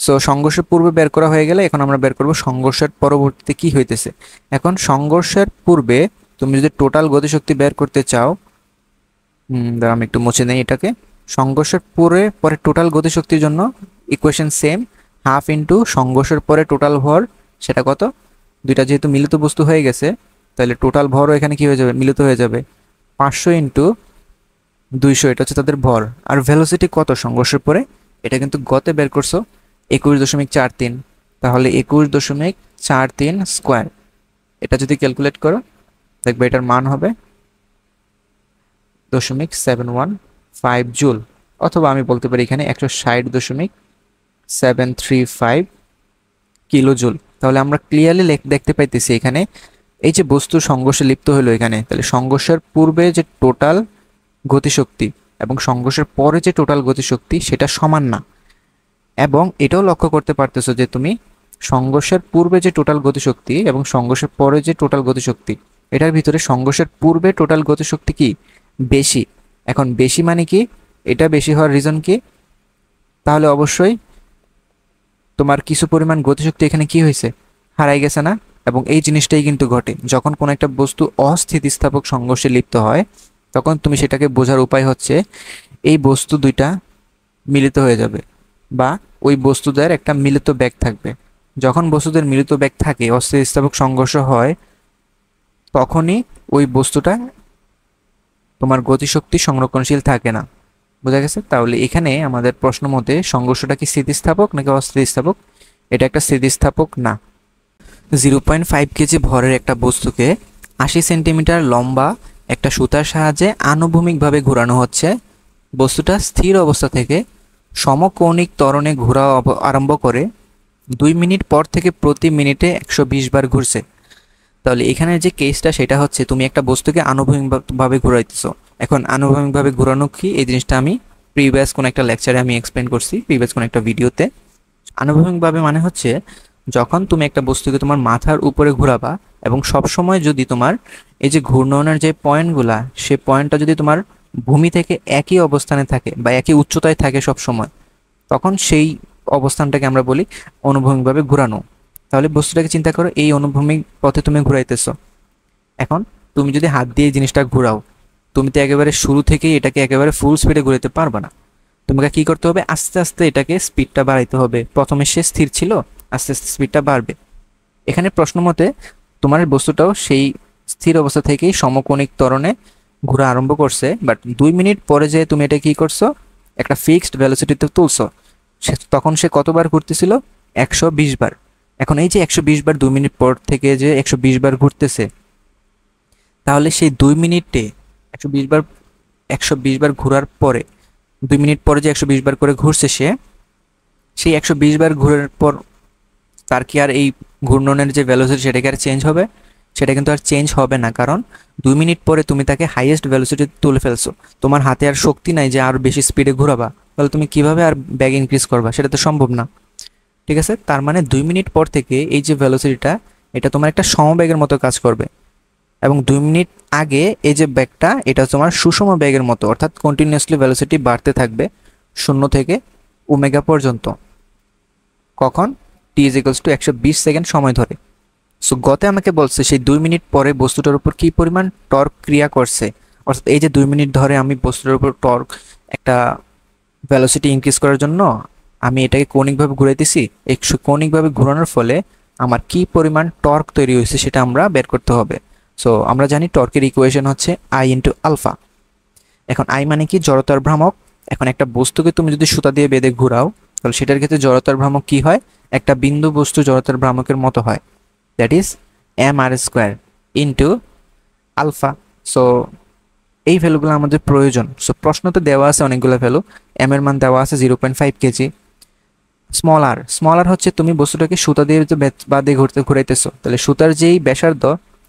সো সংঘর্ষের পূর্বে বের করা হয়ে গেলে এখন আমরা বের করব সংঘর্ষের পরবর্তীতে কি হইতেছে। এখন সংঘর্ষের পূর্বে তুমি যদি টোটাল গতিশক্তি বের করতে চাও, আমি একটু মুছে নেই এটাকে। সংঘর্ষের পরে টোটাল গতিশক্তির জন্য ইকুয়েশন সেম, হাফ ইন্টু সংঘর্ষের পরে টোটাল ভর সেটা কত, দুইটা যেহেতু মিলিত বস্তু হয়ে গেছে তাহলে টোটাল ভরও এখানে কি হয়ে যাবে, মিলিত হয়ে যাবে। 500 ইন্টু 200 এটা হচ্ছে তাদের ভর। আর ভেলোসিটি কত সংঘর্ষের পরে, এটা কিন্তু গতে বের করছো 21.43, তাহলে 21.43 স্কোয়ার। এটা যদি ক্যালকুলেট করো দেখবে এটার মান হবে 0.715 জুল, অথবা আমি বলতে পারি এখানে 160.735 কিলো জুল। তাহলে আমরা ক্লিয়ারলি দেখতে পাইতেছি এখানে এই যে বস্তু সংঘর্ষে লিপ্ত হলো এখানে, তাহলে সংঘর্ষের পূর্বে যে টোটাল গতিশক্তি এবং সংঘর্ষের পরে যে টোটাল গতিশক্তি সেটা সমান না। এবং এটাও লক্ষ্য করতে পারতেছো যে তুমি সংঘর্ষের পূর্বে যে টোটাল গতিশক্তি এবং সংঘর্ষের পরে যে টোটাল গতিশক্তি, এটার ভিতরে সংঘর্ষের পূর্বে টোটাল গতিশক্তি কি বেশি। এখন বেশি মানে কি, এটা বেশি হওয়ার রিজন কি, তাহলে অবশ্যই তোমার কিছু পরিমাণ গতিশক্তি এখানে কি হয়েছে, হারাই গেছে না। এবং এই জিনিসটাই কিন্তু ঘটে যখন কোনো একটা বস্তু অস্থিতিস্থাপক সংঘর্ষে লিপ্ত হয়, তখন তুমি সেটাকে বোঝার উপায় হচ্ছে এই বস্তু দুইটা মিলিত হয়ে যাবে বা ওই বস্তুদের একটা মিলিত বেগ থাকবে। যখন বস্তুদের মিলিত বেগ থাকে, অস্থিতিস্থাপক সংঘর্ষ হয়, তখনই ওই বস্তুটা তোমার গতিশক্তি সংরক্ষণশীল থাকে না। বোঝা গেছে? তাহলে এখানে আমাদের প্রশ্ন মতে সংঘর্ষটা কি স্থিতিস্থাপক নাকি অস্থিতিস্থাপক? এটা একটা স্থিতিস্থাপক না। 0.5 কেজি ভরের একটা বস্তুকে 80 সেন্টিমিটার লম্বা একটা সুতার সাহায্যে আনুভূমিকভাবে ঘোরানো হচ্ছে। বস্তুটা স্থির অবস্থা থেকে সমকৌণিক ত্বরণে ঘোরা আরম্ভ করে 2 মিনিট পর থেকে প্রতি মিনিটে 120 বার ঘুরছে। তাহলে এখানের যে কেসটা সেটা হচ্ছে তুমি একটা বস্তুকে আনুভূমিকভাবে ঘোরাইতেছো। এখন আনুভূমিকভাবে ঘোরানো কি, এই জিনিসটা আমি প্রিভিয়াস কোনো একটা লেকচারে আমি এক্সপ্লেন করছি, প্রিভিয়াস কোনো একটা ভিডিওতে। আনুভূমিকভাবে মানে হচ্ছে যখন তুমি একটা বস্তুকে তোমার মাথার উপরে ঘোরাবা এবং সবসময় যদি তোমার এই যে ঘূর্ণনের যে পয়েন্টগুলা, সে পয়েন্টটা যদি তোমার ভূমি থেকে একই অবস্থানে থাকে বা একই উচ্চতায় থাকে সব সময়, তখন সেই অবস্থানটাকে আমরা বলি অনুভূমিকভাবে ঘোরানো। তাহলে বস্তুটাকে চিন্তা করো, এই অনুভূমিক পথে তুমি ঘুরাইতেছো। এখন তুমি যদি হাত দিয়ে এই জিনিসটা ঘোরাও, তুমি তো একেবারে শুরু থেকেই এটাকে একেবারে ফুল স্পিডে ঘুরাতে পারবে না। তোমাকে কি করতে হবে, আস্তে আস্তে এটাকে স্পিডটা বাড়াইতে হবে। প্রথমে সে স্থির ছিল, আস্তে আস্তে স্পিডটা বাড়বে। এখানে প্রশ্ন মতে তোমার বস্তুটাও সেই স্থির অবস্থা থেকেই সমকোণিক ত্বরণে ঘোরা আরম্ভ করছে, বাট 2 মিনিট পরে যে তুমি এটা কি করছো, একটা ফিক্সড ভেলোসিটিতে তুলছো। তখন সে কতবার ঘুরতেছিল, 120 বার। এখন এই যে 120 বার 2 মিনিট পর থেকে যে 120 বার ঘুরতেছে, তাহলে সেই 2 মিনিটে 120 বার 120 বার ঘোরার পরে 2 মিনিট পরে যে 120 বার করে ঘুরছে সে, সেই 120 বার ঘোরার পর তার কি আর এই ঘূর্ণনের যে ভেলোসিটি সেটা কি আর চেঞ্জ হবে? সেটা কিন্তু আর চেঞ্জ হবে না, কারণ 2 মিনিট পরে তুমি তাকে হাইয়েস্ট ভেলোসিটি তুলে ফেলছো। তোমার হাতে আর শক্তি নাই যে আর বেশি স্পিডে ঘোরাবা, তাহলে তুমি কিভাবে আর ব্যাগ ইনক্রিজ করবা? সেটা তো সম্ভব না। ঠিক আছে, তার মানে 2 মিনিট পর থেকে এই যে ভেলোসিটিটা, এটা তোমার একটা সমবেগের মতো কাজ করবে, এবং 2 মিনিট আগে এই যে ব্যাগটা, এটা তোমার সুষম ব্যাগের মতো, অর্থাৎ কন্টিনিউয়াসলি ভেলোসিটি বাড়তে থাকবে 0 থেকে ওমেগা পর্যন্ত। কখন? t = 120 সেকেন্ড সময় ধরে। সো গতে আমাকে বলছে সেই 2 মিনিট পরে বস্তুটার উপর কি পরিমাণ টর্ক ক্রিয়া করছে, অর্থাৎ এই যে 2 মিনিট ধরে আমি বস্তুটার উপর টর্ক, একটা ভেলোসিটি ইনক্রিজ করার জন্য আমি এটাকে কৌণিকভাবে ঘুরাইতেছি। এই কৌণিকভাবে ঘোরানোর ফলে আমার কি পরিমাণ টর্ক তৈরি হয়েছে সেটা আমরা বের করতে হবে। সো আমরা জানি টর্কের ইকুয়েশন হচ্ছে I ইন্টু আলফা। এখন I মানে কি? জড়তার ভ্রামক। এখন একটা বস্তুকে তুমি যদি সুতা দিয়ে বেঁধে ঘুরাও, তাহলে সেটার ক্ষেত্রে জড়তার ভ্রামক কি হয়? একটা বিন্দু বস্তু জড়তার ভ্রামকের মতো হয়, that is mr² into alpha. So এই ভ্যালুগুলো আমাদের প্রয়োজন। সো প্রশ্নতে দেওয়া আছে অনেকগুলো ভ্যালু। এম এর মান দেওয়া আছে 0.5 কেজি। স্মল আর হচ্ছে তুমি বস্তুটাকে সুতা দিয়ে বাদে ঘুরাইতেছো, তাহলে সুতার যেই ব্যাসার্ধ,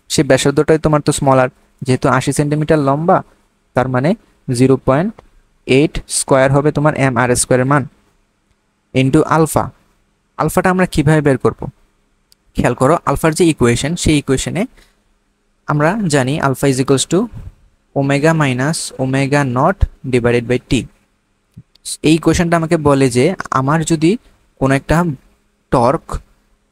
সেই ব্যাসার্ধটাই তোমার তো স্মল আর, যেহেতু 80 সেন্টিমিটার লম্বা, তার মানে 0.8 স্কোয়ার হবে তোমার mr² এর মান ইন্টু আলফা। আলফাটা আমরা কিভাবে বের করব? খেয়াল করো, আলফার যে ইকুয়েশন, সেই ইকুয়েশনে আমরা জানি alpha is equals to omega minus omega not divided by T. এই ইকুয়েশনটা আমাকে বলে যে আমার যদি কোনো একটা টর্ক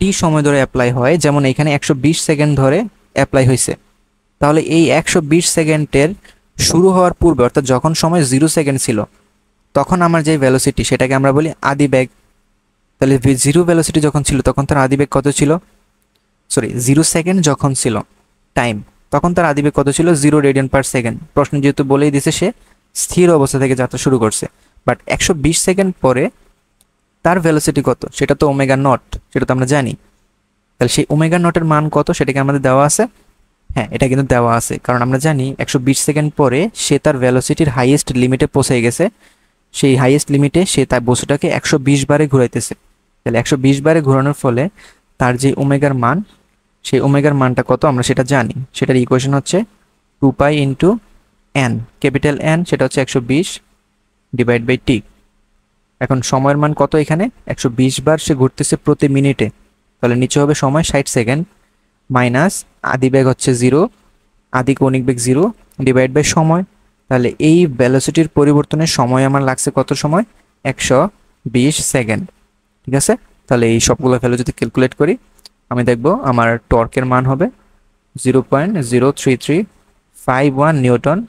টি সময় ধরে অ্যাপ্লাই হয়, যেমন এখানে 120 সেকেন্ড ধরে অ্যাপ্লাই হয়েছে, তাহলে এই 120 সেকেন্ডের শুরু হওয়ার পূর্বে, অর্থাৎ যখন সময় 0 সেকেন্ড ছিল, তখন আমার যে ভেলোসিটি সেটাকে আমরা বলি আদি বেগ। তাহলে 0 ভেলোসিটি যখন ছিল তখন তার আদি বেগ কত ছিল? 0 সেকেন্ড যখন ছিল টাইম, তখন তার আদি বেগ কত ছিল? 0 রেডিয়ান পার সেকেন্ড। প্রশ্ন যেহেতু বলেই দিছে সে স্থির অবস্থা থেকে যাত্রা শুরু করছে, বাট 120 সেকেন্ড পরে তার ভেলোসিটি কত? সেটা তো ওমেগা নট, সেটা তো আমরা জানি। তাহলে সেই ওমেগা নটের মান কত সেটাকে আমাদের দেওয়া আছে? হ্যাঁ, এটা কিন্তু দেওয়া আছে, কারণ আমরা জানি 120 সেকেন্ড পরে সে তার ভেলোসিটির হাইয়েস্ট লিমিটে পৌঁছে গেছে। সেই হাইয়েস্ট লিমিটে সে তার বস্তুটাকে 120 বারে ঘুরাইতেছে। তাহলে 120 বারে ঘোরানোর ফলে তার যে ওমেগার মান, সেই ওমেগার মানটা কত আমরা সেটা জানি। সেটার ইকুয়েশন হচ্ছে 2π ইন্টু n, ক্যাপিটাল N, সেটা হচ্ছে 120 ডিভাইড বাই টি। এখন সময়ের মান কত? এখানে 120 বার সে ঘুরতেছে প্রতি মিনিটে, তাহলে নিচে হবে সময় 60 সেকেন্ড মাইনাস আদি বেগ হচ্ছে 0, আদি কৌণিক বেগ 0 ডিভাইড বাই সময়। তাহলে এই ভেলোসিটির পরিবর্তনের সময় আমার লাগছে কত সময়? 120 সেকেন্ড। ঠিক আছে, তাহলে এই সবগুলো ভ্যালু যদি ক্যালকুলেট করি, আমি দেখব আমার টর্কের মান হবে 0.0331 নিউটন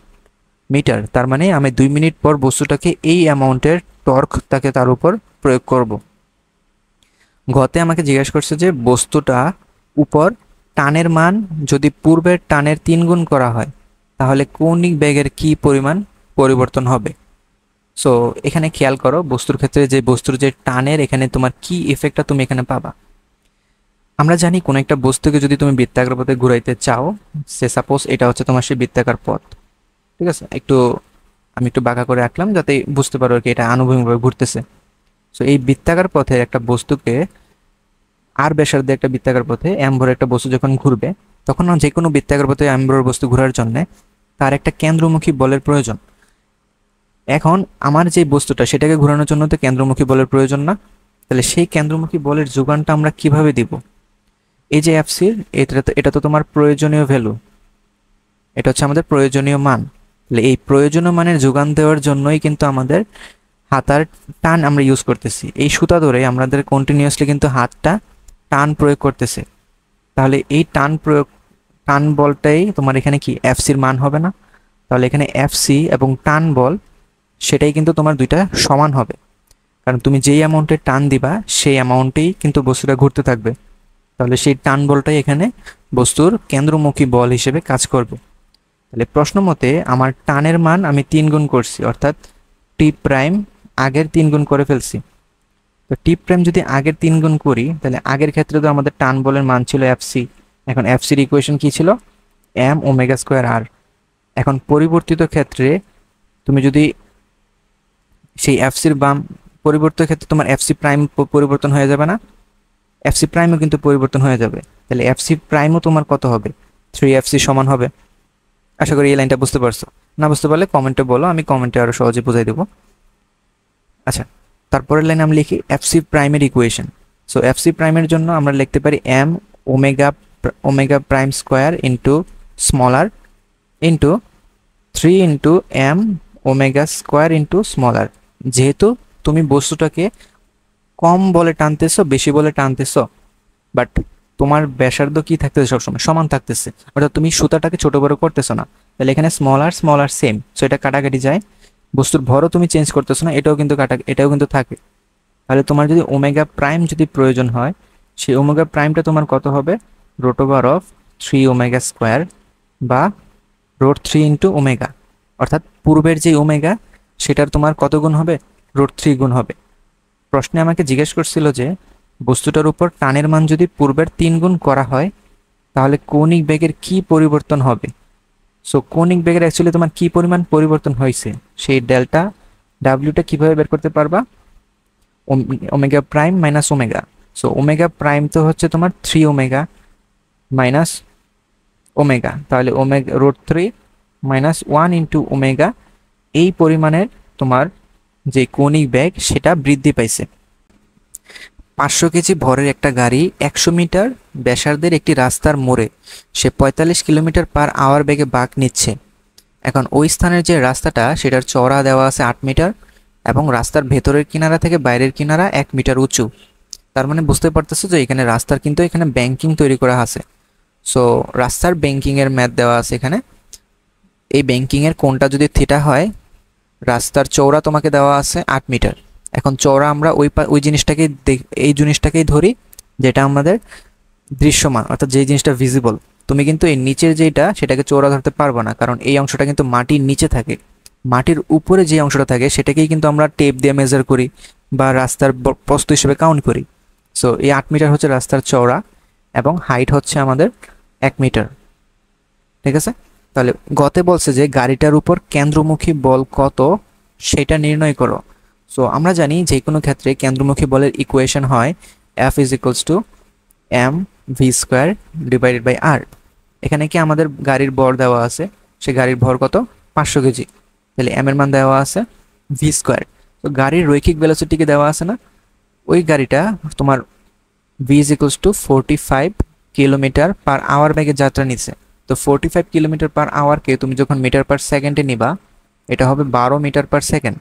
মিটার। তার মানে আমি 2 মিনিট পর বস্তুটাকে এই অ্যামাউন্টের টর্ক তাকে তার উপর প্রয়োগ করব। ঘতে আমাকে জিজ্ঞাসা করছে যে বস্তুটা উপর টানের মান যদি পূর্বের টানের 3 গুণ করা হয়, তাহলে কৌণিক বেগের কি পরিমাণ পরিবর্তন হবে? সো এখানে খেয়াল করো, বস্তুর ক্ষেত্রে যে বস্তুর যে টানের এখানে তোমার কি ইফেক্টটা তুমি এখানে পাবা। আমরা জানি কোন একটা বস্তুকে যদি তুমি বৃত্তাকার পথে ঘুরাইতে চাও, সে সাপোজ এটা হচ্ছে তোমার সেই বৃত্তাকার পথ। ঠিক আছে, আমি একটু বাঁকা করে রাখলাম যাতে বুঝতে পারো কি এটা আনুভূমিকভাবে ঘুরতেছে। সো এই বৃত্তাকার পথে একটা বস্তুকে আর ব্যাসার্ধে একটা বৃত্তাকার পথে ভরে একটা বস্তু যখন ঘুরবে, তখন যে কোনো বৃত্তাকার পথে ভরের বস্তু ঘোরার জন্য তার একটা কেন্দ্রমুখী বলের প্রয়োজন। এখন আমার যে বস্তুটা সেটাকে ঘোরানোর জন্য তো কেন্দ্রমুখী বলের প্রয়োজন না, তাহলে সেই কেন্দ্রমুখী বলের যোগানটা আমরা কিভাবে দিব? এই যে এফসির এটা তো তোমার প্রয়োজনীয় ভ্যালু, এটা হচ্ছে আমাদের প্রয়োজনীয় মান। তাহলে এই প্রয়োজনীয় মানের যোগান দেওয়ার জন্যই কিন্তু আমাদের হাতার টান আমরা ইউজ করতেছি। এই সুতা ধরে আমাদের কন্টিনিউয়াসলি কিন্তু হাতটা টান প্রয়োগ করতেছে। তাহলে এই টান বলটাই তোমার এখানে কি এফসির মান হবে না? তাহলে এখানে এফসি এবং টান বল সেটাই কিন্তু তোমার দুইটা সমান হবে, কারণ তুমি যেই অ্যামাউন্টে টান দিবা সেই অ্যামাউন্টেই কিন্তু বস্তুটা ঘুরতে থাকবে। তাহলে সেই টান বলটাই এখানে বস্তুর কেন্দ্রমুখী বল হিসেবে কাজ করবে। তাহলে প্রশ্ন মতে আমার টানের মান আমি 3 গুণ করছি, অর্থাৎ টি প্রাইম আগের 3 গুণ করে ফেলছি। তো টি প্রাইম যদি আগের 3 গুণ করি, তাহলে আগের ক্ষেত্রে তো আমাদের টান বলের মান ছিল এফসি। এখন এফসির ইকুয়েশন কি ছিল? এম ওমেগা স্কোয়ার আর। এখন পরিবর্তিত ক্ষেত্রে তুমি যদি সেই এফসির বাম পরিবর্তিত ক্ষেত্রে তোমার এফসি প্রাইম পরিবর্তন হয়ে যাবে না? এফসি প্রাইমও কিন্তু পরিবর্তন হয়ে যাবে। তাহলে এফসি প্রাইমও তোমার কত হবে? 3fc সমান হবে। আশা করি এই লাইনটা বুঝতে পারছো। না বুঝতে পারলে কমেন্টে বলো, আমি কমেন্টে আরো সহজে বুঝাই দেবো। আচ্ছা, তারপরের লাইনে আমি লিখি এফসি প্রাইমের ইকুয়েশন। সো এফসি প্রাইমের জন্য আমরা লিখতে পারি M omega prime square into small R into 3 into M omega square into small R. যেহেতু তুমি বস্তুটাকে কম বলে টানতেছো, বেশি বলে টানতেছো, বাট তোমার ব্যাসার্ধ কি থাকতেছে? সবসময় সমান থাকতেছে, অর্থাৎ তুমি সুতাটাকে ছোট বড় করতেছো না। তাহলে এখানে স্মল আর সেম, সো এটা কাটাকাটি যায়। বস্তুর ভরও তুমি চেঞ্জ করতেছো না, এটাও কিন্তু থাকে। তাহলে তোমার যদি ওমেগা প্রাইম যদি প্রয়োজন হয়, সেই ওমেগা প্রাইমটা তোমার কত হবে? Root over of 3 omega square বা রুট 3 ইন্টু ওমেগা, অর্থাৎ পূর্বের যে ওমেগা সেটার তোমার কত গুণ হবে? রুট 3 গুণ হবে। প্রশ্নে আমাকে জিজ্ঞেস করছিল যে বস্তুটার উপর টানের মান যদি পূর্বের 3 গুণ করা হয় তাহলে কৌণিক বেগের কি পরিবর্তন হবে। সো কৌণিক বেগের অ্যাকচুয়ালি তোমার কি পরিমাণ পরিবর্তন হয়েছে সেই ডেল্টা ডাব্লিউটা কিভাবে বের করতে পারবা? Omega prime minus omega. So omega prime তো হচ্ছে তোমার 3 ওমেগা মাইনাস ওমেগা, তাহলে omega root 3 minus 1 into omega, এই পরিমাণের তোমার যে কৌণিক বেগ সেটা বৃদ্ধি পাইছে। 500 কেজি ভরের একটা গাড়ি 100 মিটার ব্যাসার্ধের একটি রাস্তার মোড়ে সে 45 কিলোমিটার পার আওয়ার বেগে বাঁক নিচ্ছে। এখন ওই স্থানের যে রাস্তাটা সেটার চওড়া দেওয়া আছে 8 মিটার এবং রাস্তার ভেতরের কিনারা থেকে বাইরের কিনারা 1 মিটার উঁচু। তার মানে বুঝতে পারতেছো যে এখানে রাস্তার কিন্তু এখানে ব্যাংকিং তৈরি করা আছে। সো রাস্তার ব্যাংকিং এর ম্যাথ দেওয়া আছে এখানে। এই ব্যাংকিং এর কোণটা যদি থিটা হয়, রাস্তার চওড়া তোমাকে দেওয়া আছে 8 মিটার। এখন চওড়া আমরা ওই জিনিসটাকেই ধরি যেটা আমাদের দৃশ্যমান, অর্থাৎ যে জিনিসটা ভিজিবল। তুমি কিন্তু এই নিচের যেটা সেটাকে চওড়া ধরতে পারবে না, কারণ এই অংশটা কিন্তু মাটির নিচে থাকে। মাটির উপরে যে অংশটা থাকে সেটাকেই কিন্তু আমরা টেপ দিয়ে মেজার করি বা রাস্তার প্রস্থ হিসেবে কাউন্ট করি। সো এই 8 মিটার হচ্ছে রাস্তার চওড়া এবং হাইট হচ্ছে আমাদের 1 মিটার। ঠিক আছে? তাহলে গতে বলছে যে গাড়িটার উপর কেন্দ্রমুখী বল কত সেটা নির্ণয় করো। সো আমরা জানি যে কোনো ক্ষেত্রে কেন্দ্রমুখী বলের ইকুয়েশন হয় F is equals to M V square divided by R. এখানে কি আমাদের গাড়ির ভর দেওয়া আছে, সে গাড়ির ভর কত? 500 কেজি। তাহলে এম এর মান দেওয়া আছে ভি স্কোয়ার। তো গাড়ির রৈখিক ভেলোসিটিকে দেওয়া আছে না, ওই গাড়িটা তোমার V is equals to 45 kilometre per hour বেগে যাত্রা নিচ্ছে। তো 45 কিলোমিটার পার আওয়ারকে তুমি যখন মিটার পার সেকেন্ডে নিবা, এটা হবে 12 মিটার পার সেকেন্ড।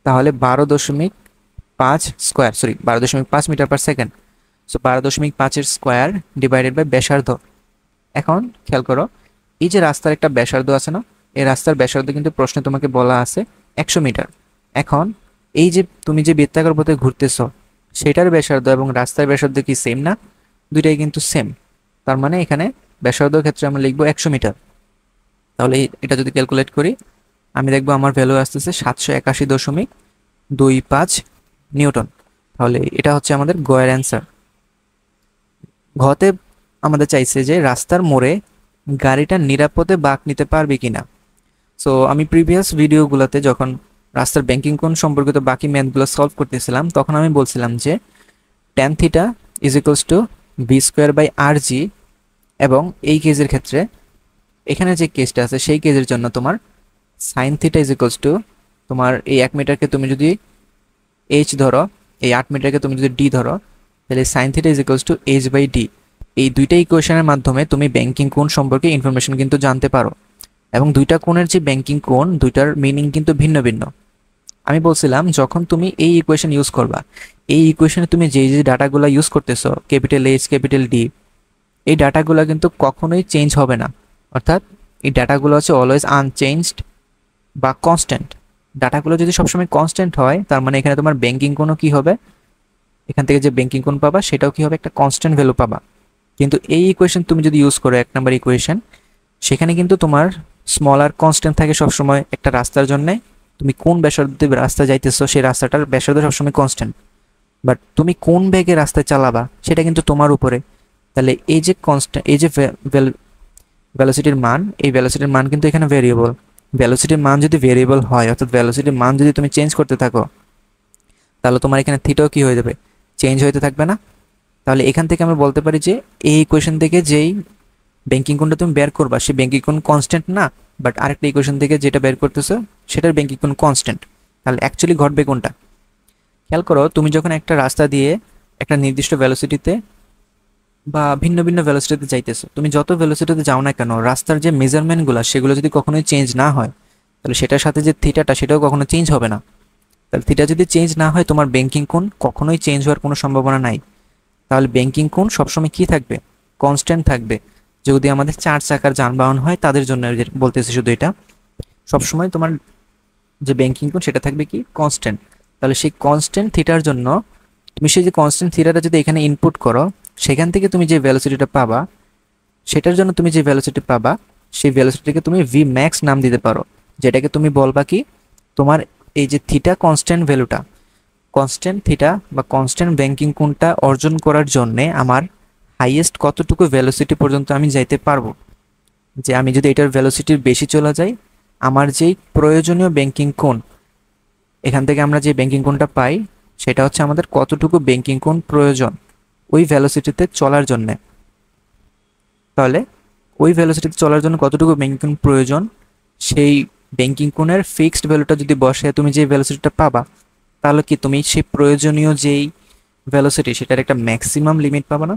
তাহলে 12.5 metre per second. So 12.5 square divided by ব্যাসার্ধ। এখন খেয়াল করো, এই যে রাস্তার একটা ব্যাসার্ধ আছে না, এই রাস্তার ব্যাসার্ধ কিন্তু প্রশ্নে তোমাকে বলা আছে 100 মিটার। এখন এই যে তুমি যে বৃত্তাকার পথে ঘুরতেছো সেটার ব্যাসার্ধ এবং রাস্তার ব্যাসার্ধ কি সেম না? দুইটাই কিন্তু সেম। তার মানে এখানে ব্যাসার্ধের ক্ষেত্রে আমরা লিখবো 100 মিটার। তাহলে এটা যদি ক্যালকুলেট করি আমি দেখবো আমার ভ্যালু আসতেছে 781.25 নিউটন। তাহলে এটা হচ্ছে আমাদের গয়ের অ্যান্সার। ঘতে আমাদের চাইছে যে রাস্তার মোড়ে গাড়িটা নিরাপদে বাঁক নিতে পারবে কিনা। সো আমি প্রিভিয়াস ভিডিওগুলোতে যখন রাস্তার ব্যাংকিং কোণ সম্পর্কিত বাকি ম্যাথগুলো সলভ করতেছিলাম তখন আমি বলছিলাম যে tan theta is equals to V square by R G, এবং এই কেজের ক্ষেত্রে এখানে যে কেসটা আছে সেই কেজের জন্য তোমার sign theta is equals two তোমার এই 1 মিটারকে তুমি যদি এইচ ধরো, এই 8 মিটারকে তুমি যদি ডি ধরো, তাহলে sine theta is equals to H by D. এই দুইটা ইকুয়েশনের মাধ্যমে তুমি ব্যাংকিং কোণ সম্পর্কে ইনফরমেশন কিন্তু জানতে পারো, এবং দুইটা কোণের যে ব্যাংকিং কোণ দুইটার মিনিং কিন্তু ভিন্ন ভিন্ন। আমি বলছিলাম যখন তুমি এই ইকুয়েশন ইউজ করবা, এই ইকুয়েশনে তুমি যে যে ডাটাগুলো ইউজ করতেছো ক্যাপিটাল এইচ ক্যাপিটাল ডি, এই ডাটাগুলো কিন্তু কখনোই চেঞ্জ হবে না, অর্থাৎ এই ডাটাগুলো হচ্ছে অলওয়েজ আনচেঞ্জড বা কনস্ট্যান্ট। ডাটাগুলো যদি সবসময় কনস্ট্যান্ট হয়, তার মানে এখানে তোমার ব্যাংকিং কোণও কি হবে, এখান থেকে যে ব্যাংকিং কোণ পাবা সেটাও কি হবে, একটা কনস্ট্যান্ট ভ্যালু পাবা। কিন্তু এই ইকুয়েশন তুমি যদি ইউজ করো 1 নম্বর ইকুয়েশন, সেখানে কিন্তু তোমার স্মল আর কনস্ট্যান্ট থাকে সবসময় একটা রাস্তার জন্য। তুমি কোন ব্যাসার্ধে রাস্তা যাইতেছো সেই রাস্তাটার ব্যাসার্ধ সবসময় কনস্ট্যান্ট, বাট তুমি কোন বেগে রাস্তায় চালাবা সেটা কিন্তু তোমার উপরে। তাহলে এই যে কনস্ট্যান্ট, এই যে ভ্যালোসিটির মান, এই ভ্যালোসিটির মান কিন্তু এখানে ভেরিয়েবল। ভ্যালোসিটির মান যদি ভেরিয়েবল হয়, অর্থাৎ ভ্যালোসিটির মান যদি তুমি চেঞ্জ করতে থাকো, তাহলে তোমার এখানে থিটাও কি হয়ে যাবে, চেঞ্জ হইতে থাকবে না। তাহলে এখান থেকে আমরা বলতে পারি যে এই ইকুয়েশন থেকে যেই ব্যাংকিং কোণটা তুমি বের করবা সেই ব্যাংকিং কোণ কনস্ট্যান্ট না, বাট আরেকটা ইকুয়েশন থেকে যেটা বের করতেছো সেটার ব্যাংকিং কোণ কনস্ট্যান্ট। তাহলে অ্যাকচুয়ালি ঘটবে কোনটা? খেয়াল করো, তুমি যখন একটা রাস্তা দিয়ে একটা নির্দিষ্ট ভ্যালোসিটিতে বা ভিন্ন ভিন্ন ভেলোসিটিতে যাইতেছো, তুমি যত ভেলোসিটিতে যাও না কেন, রাস্তার যে মেজারমেন্টগুলো সেগুলো যদি কখনোই চেঞ্জ না হয়, তাহলে সেটার সাথে যে থিটাটা সেটাও কখনো চেঞ্জ হবে না। তাহলে থিটা যদি চেঞ্জ না হয়, তোমার ব্যাংকিং কোণ কখনোই চেঞ্জ হওয়ার কোনো সম্ভাবনা নাই। তাহলে ব্যাংকিং কোণ সবসময় কি থাকবে, কনস্ট্যান্ট থাকবে। যদি আমাদের 4 চাকার যানবাহন হয় তাদের জন্য বলতেছি শুধু এটা, সবসময় তোমার যে ব্যাংকিং কোণ সেটা থাকবে কি, কনস্ট্যান্ট। তাহলে সেই কনস্ট্যান্ট থিটার জন্য তুমি সেই যে কনস্ট্যান্ট থিটাটা যদি এখানে ইনপুট করো, সেখান থেকে তুমি যে ভ্যালোসিটিটা পাবা, সেটার জন্য তুমি যে ভ্যালোসিটি পাবা সেই ভ্যালোসিটিকে তুমি ভি ম্যাক্স নাম দিতে পারো, যেটাকে তুমি বলবা কি, তোমার এই যে থিটা কনস্ট্যান্ট ভ্যালুটা, কনস্ট্যান্ট থিটা বা কনস্ট্যান্ট ব্যাংকিং কোণটা অর্জন করার জন্যে আমার হাইয়েস্ট কতটুকু ভ্যালোসিটি পর্যন্ত আমি যাইতে পারবো। যে আমি যদি এটার ভ্যালোসিটির বেশি চলে যাই, আমার যেই প্রয়োজনীয় ব্যাংকিং কোণ, এখান থেকে আমরা যে ব্যাংকিং কোণটা পাই সেটা হচ্ছে আমাদের কতটুকু ব্যাংকিং কোণ প্রয়োজন ওই ভ্যালোসিটিতে চলার জন্যে। তাহলে ওই ভ্যালোসিটিতে চলার জন্য কতটুকু ব্যাংকিং কোণ প্রয়োজন, সেই ব্যাংকিং কোণের ফিক্সড ভ্যালুটা যদি বসে তুমি যে ভ্যালোসিটিটা পাবা, তাহলে কি তুমি সেই প্রয়োজনীয় যেই ভ্যালোসিটি সেটার একটা ম্যাক্সিমাম লিমিট পাবা না?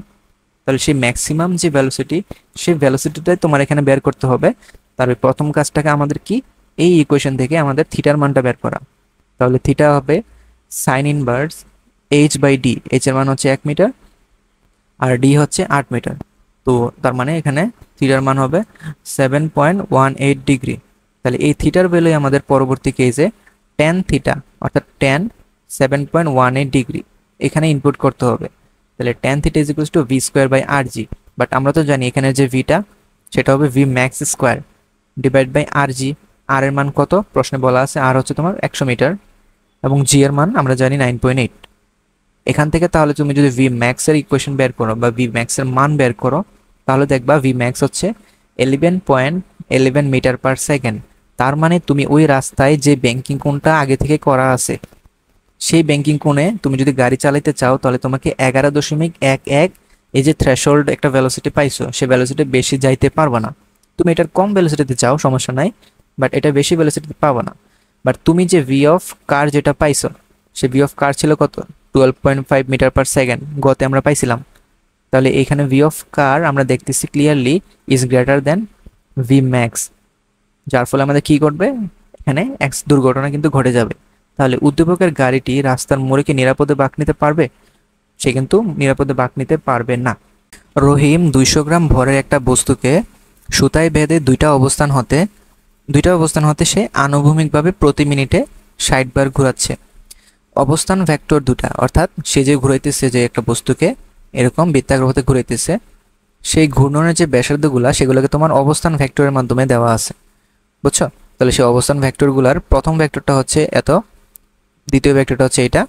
তাহলে সেই ম্যাক্সিমাম যে ভ্যালোসিটি, সেই ভ্যালোসিটিটাই তোমার এখানে বের করতে হবে। তারপরে প্রথম কাজটাকে আমাদের কি, এই ইকুয়েশন থেকে আমাদের থিটার মানটা বের করা। তাহলে থিটা হবে sine inverse H by D. H এর মান হচ্ছে 1 মিটার আর ডি হচ্ছে 8 মিটার। তো তার মানে এখানে থিটার মান হবে 7.18 ডিগ্রি। তাহলে এই থিটার ভ্যালু আমাদের পরবর্তী কেসে ট্যান থিটা, অর্থাৎ ট্যান 7.18 ডিগ্রি এখানে ইনপুট করতে হবে। তাহলে tan theta is equals to V square by R G. But আমরা তো জানি এখানে যে ভিটা সেটা হবে V max square divide by R G. আর এর মান কত প্রশ্নে বলা আছে, আর হচ্ছে তোমার 100 মিটার এবং জি এর মান আমরা জানি 9.8। এখান থেকে তাহলে তুমি যদি ভি ম্যাক্স এর ইকুয়েশন বের করো বা ভি ম্যাক্স এর মান বের করো, তাহলে দেখবা ভি ম্যাক্স হচ্ছে 11.11 মিটার পার সেকেন্ড। তার মানে তুমি ওই রাস্তায় যে ব্যাংকিং কোণটা আগে থেকে করা আছে, সেই ব্যাংকিং কোণে তুমি যদি গাড়ি চালাতে চাও, তাহলে তোমাকে 11.11 এই যে থ্রেশহোল্ড একটা ভ্যালোসিটি পাইছো, সেই ভ্যালোসিটি বেশি যাইতে পারবে না। তুমি এটার কম ভ্যালোসিটিতে চাও সমস্যা নাই, বাট এটা বেশি ভ্যালোসিটিতে পাবো না। বাট তুমি যে ভি অফ কার যেটা পাইছো, সে ভি অফ কার ছিল কত, 12.5 মিটার পার সেকেন্ড গতে আমরা পাইছিলাম। তাহলে এখানে ভি অফ কার আমরা দেখতেছি clearly is greater than V max, যার ফলে আমাদের কি ঘটবে, এখানে দুর্ঘটনা কিন্তু ঘটে যাবে। তাহলে উদ্দীপকের গাড়িটি রাস্তার মোড়ে কি নিরাপদে বাঁক নিতে পারবে? সে কিন্তু নিরাপদে বাঁক নিতে পারবে না। রহিম 200 গ্রাম ভরের একটা বস্তুকে সুতায় বেঁধে দুইটা অবস্থান হতে সে আনুভূমিকভাবে প্রতি মিনিটে 60 বার ঘোরাচ্ছে। অবস্থান ভেক্টর দুটা, অর্থাৎ সে যে ঘুরাইতেছে যে একটা বস্তুকে এরকম বৃত্তাকার হতে ঘুরাইতেছে, সেই ঘূর্ণনের যে ব্যাসার্ধগুলা সেগুলোকে তোমার অবস্থান ভেক্টরের মাধ্যমে দেওয়া আছে, বুঝছো? তাহলে সেই অবস্থান ভেক্টরগুলার প্রথম ভেক্টরটা হচ্ছে এত, দ্বিতীয় ভেক্টরটা হচ্ছে এটা।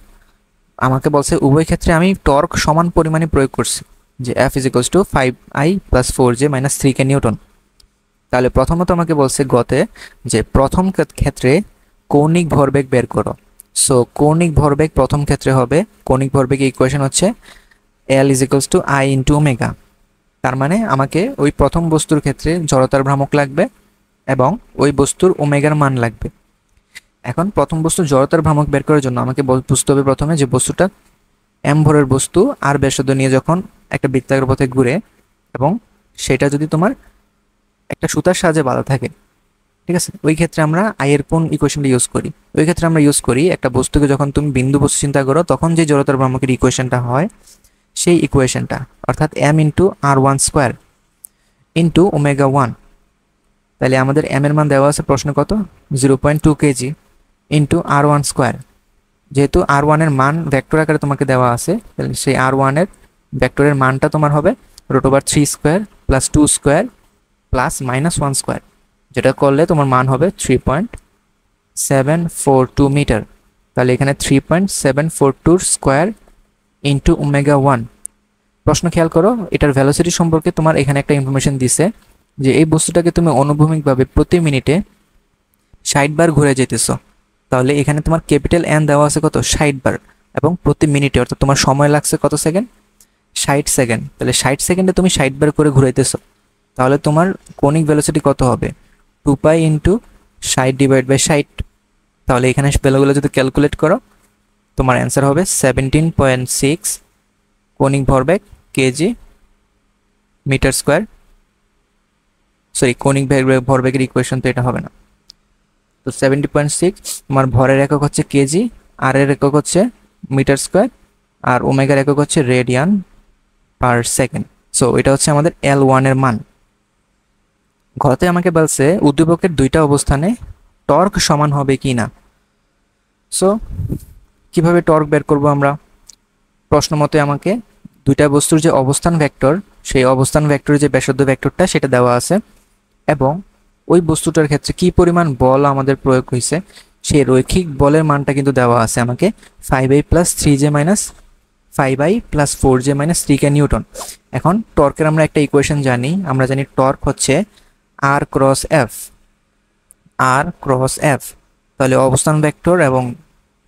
আমাকে বলছে উভয় ক্ষেত্রে আমি টর্ক সমান পরিমাণে প্রয়োগ করছি, যে F is equals two 5I + 4J - 3K Newton. তাহলে প্রথমত আমাকে বলছে গতে যে প্রথম ক্ষেত্রে কৌণিক ভরবেগ বের করো। সো কৌণিক ভরবেগ প্রথম ক্ষেত্রে হবে, কৌণিক ভরবেগের ইকুয়েশন হচ্ছে L is equals two I into omega. তার মানে আমাকে ওই প্রথম বস্তুর ক্ষেত্রে জড়তার ভ্রামক লাগবে এবং ওই বস্তুর ওমেগার মান লাগবে। এখন প্রথম বস্তু জড়তার ভ্রামক বের করার জন্য আমাকে বুঝতে হবে প্রথমে যে বস্তুটা এম ভরের বস্তু আর ব্যাসার্ধ নিয়ে যখন একটা বৃত্তাকার পথে ঘুরে এবং সেটা যদি তোমার একটা সুতার সাহায্যে বাঁধা থাকে, ঠিক আছে, ওই ক্ষেত্রে আমরা আই এর কোন ইকুয়েশনটা ইউজ করি? ওই ক্ষেত্রে আমরা ইউজ করি একটা বস্তুকে যখন তুমি বিন্দু বস্তু চিন্তা করো তখন যে জড়তার ভ্রামকের ইকুয়েশনটা হয় সেই ইকুয়েশনটা, অর্থাৎ m into r1 square into omega 1। তাহলে আমাদের m এর মান দেওয়া আছে প্রশ্ন কত, 0.2 কেজি। Into r1 square. যেহেতু r1 এর মান ভেক্টর আকারে তোমাকে দেওয়া আছে, তাহলে সেই r1 এর ভেক্টরের মানটা তোমার হবে √3 square plus 2 square plus -1 square, যেটা করলে তোমার মান হবে 3.742 মিটার। তাহলে এখানে 3.742 স্কোয়ার ইন্টু ω1। প্রশ্ন খেয়াল করো, এটার ভেলোসিটি সম্পর্কে তোমার এখানে একটা ইনফরমেশন দিছে যে এই বস্তুটাকে তুমি অনুভূমিকভাবে প্রতি মিনিটে 60 বার ঘুরে যেতেছো। তাহলে এখানে তোমার ক্যাপিটাল এন দেওয়া আছে কত, 60 বার, এবং প্রতি মিনিটে, অর্থাৎ তোমার সময় লাগছে কত সেকেন্ড, 60 সেকেন্ড। তাহলে 60 সেকেন্ডে তুমি 60 বার করে ঘুরাইতেছো, তাহলে তোমার কনিক ভেলোসিটি কত হবে, 2π ইন্টু 60/60। তাহলে এখানে ভ্যালুগুলো যদি ক্যালকুলেট করো তোমার অ্যান্সার হবে 17.6 কনিক ভরবেগ কেজি মিটার স্কোয়ার। সরি, কনিক ভরবেগের ইকুয়েশন তো এটা হবে না। তো 70.6 তোমার ভরের একক হচ্ছে কেজি, আর এর একক হচ্ছে মিটার স্কোয়ার, আর ওমেগার একক হচ্ছে রেডিয়ান পার সেকেন্ড। সো এটা হচ্ছে আমাদের L1 এর মান। ঘরতে আমাকে বলছে উদ্দীপকের দুইটা অবস্থানে টর্ক সমান হবে কি না। সো কিভাবে টর্ক বের করব আমরা, প্রশ্ন মতে আমাকে দুইটা বস্তুর যে অবস্থান ভেক্টর, সেই অবস্থান ভেক্টরের যে ব্যাসার্ধ ভেক্টরটা সেটা দেওয়া আছে, এবং ওই বস্তুটার ক্ষেত্রে কি পরিমাণ বল আমাদের প্রয়োগ হয়েছে সেই রৈখিক বলের মানটা কিন্তু দেওয়া আছে আমাকে 5i + 3j - 5i + 4j - 3k Newton. এখন টর্কের আমরা একটা ইকুয়েশন জানি, আমরা জানি টর্ক হচ্ছে r cross f, r cross f। তাহলে অবস্থান ভেক্টর এবং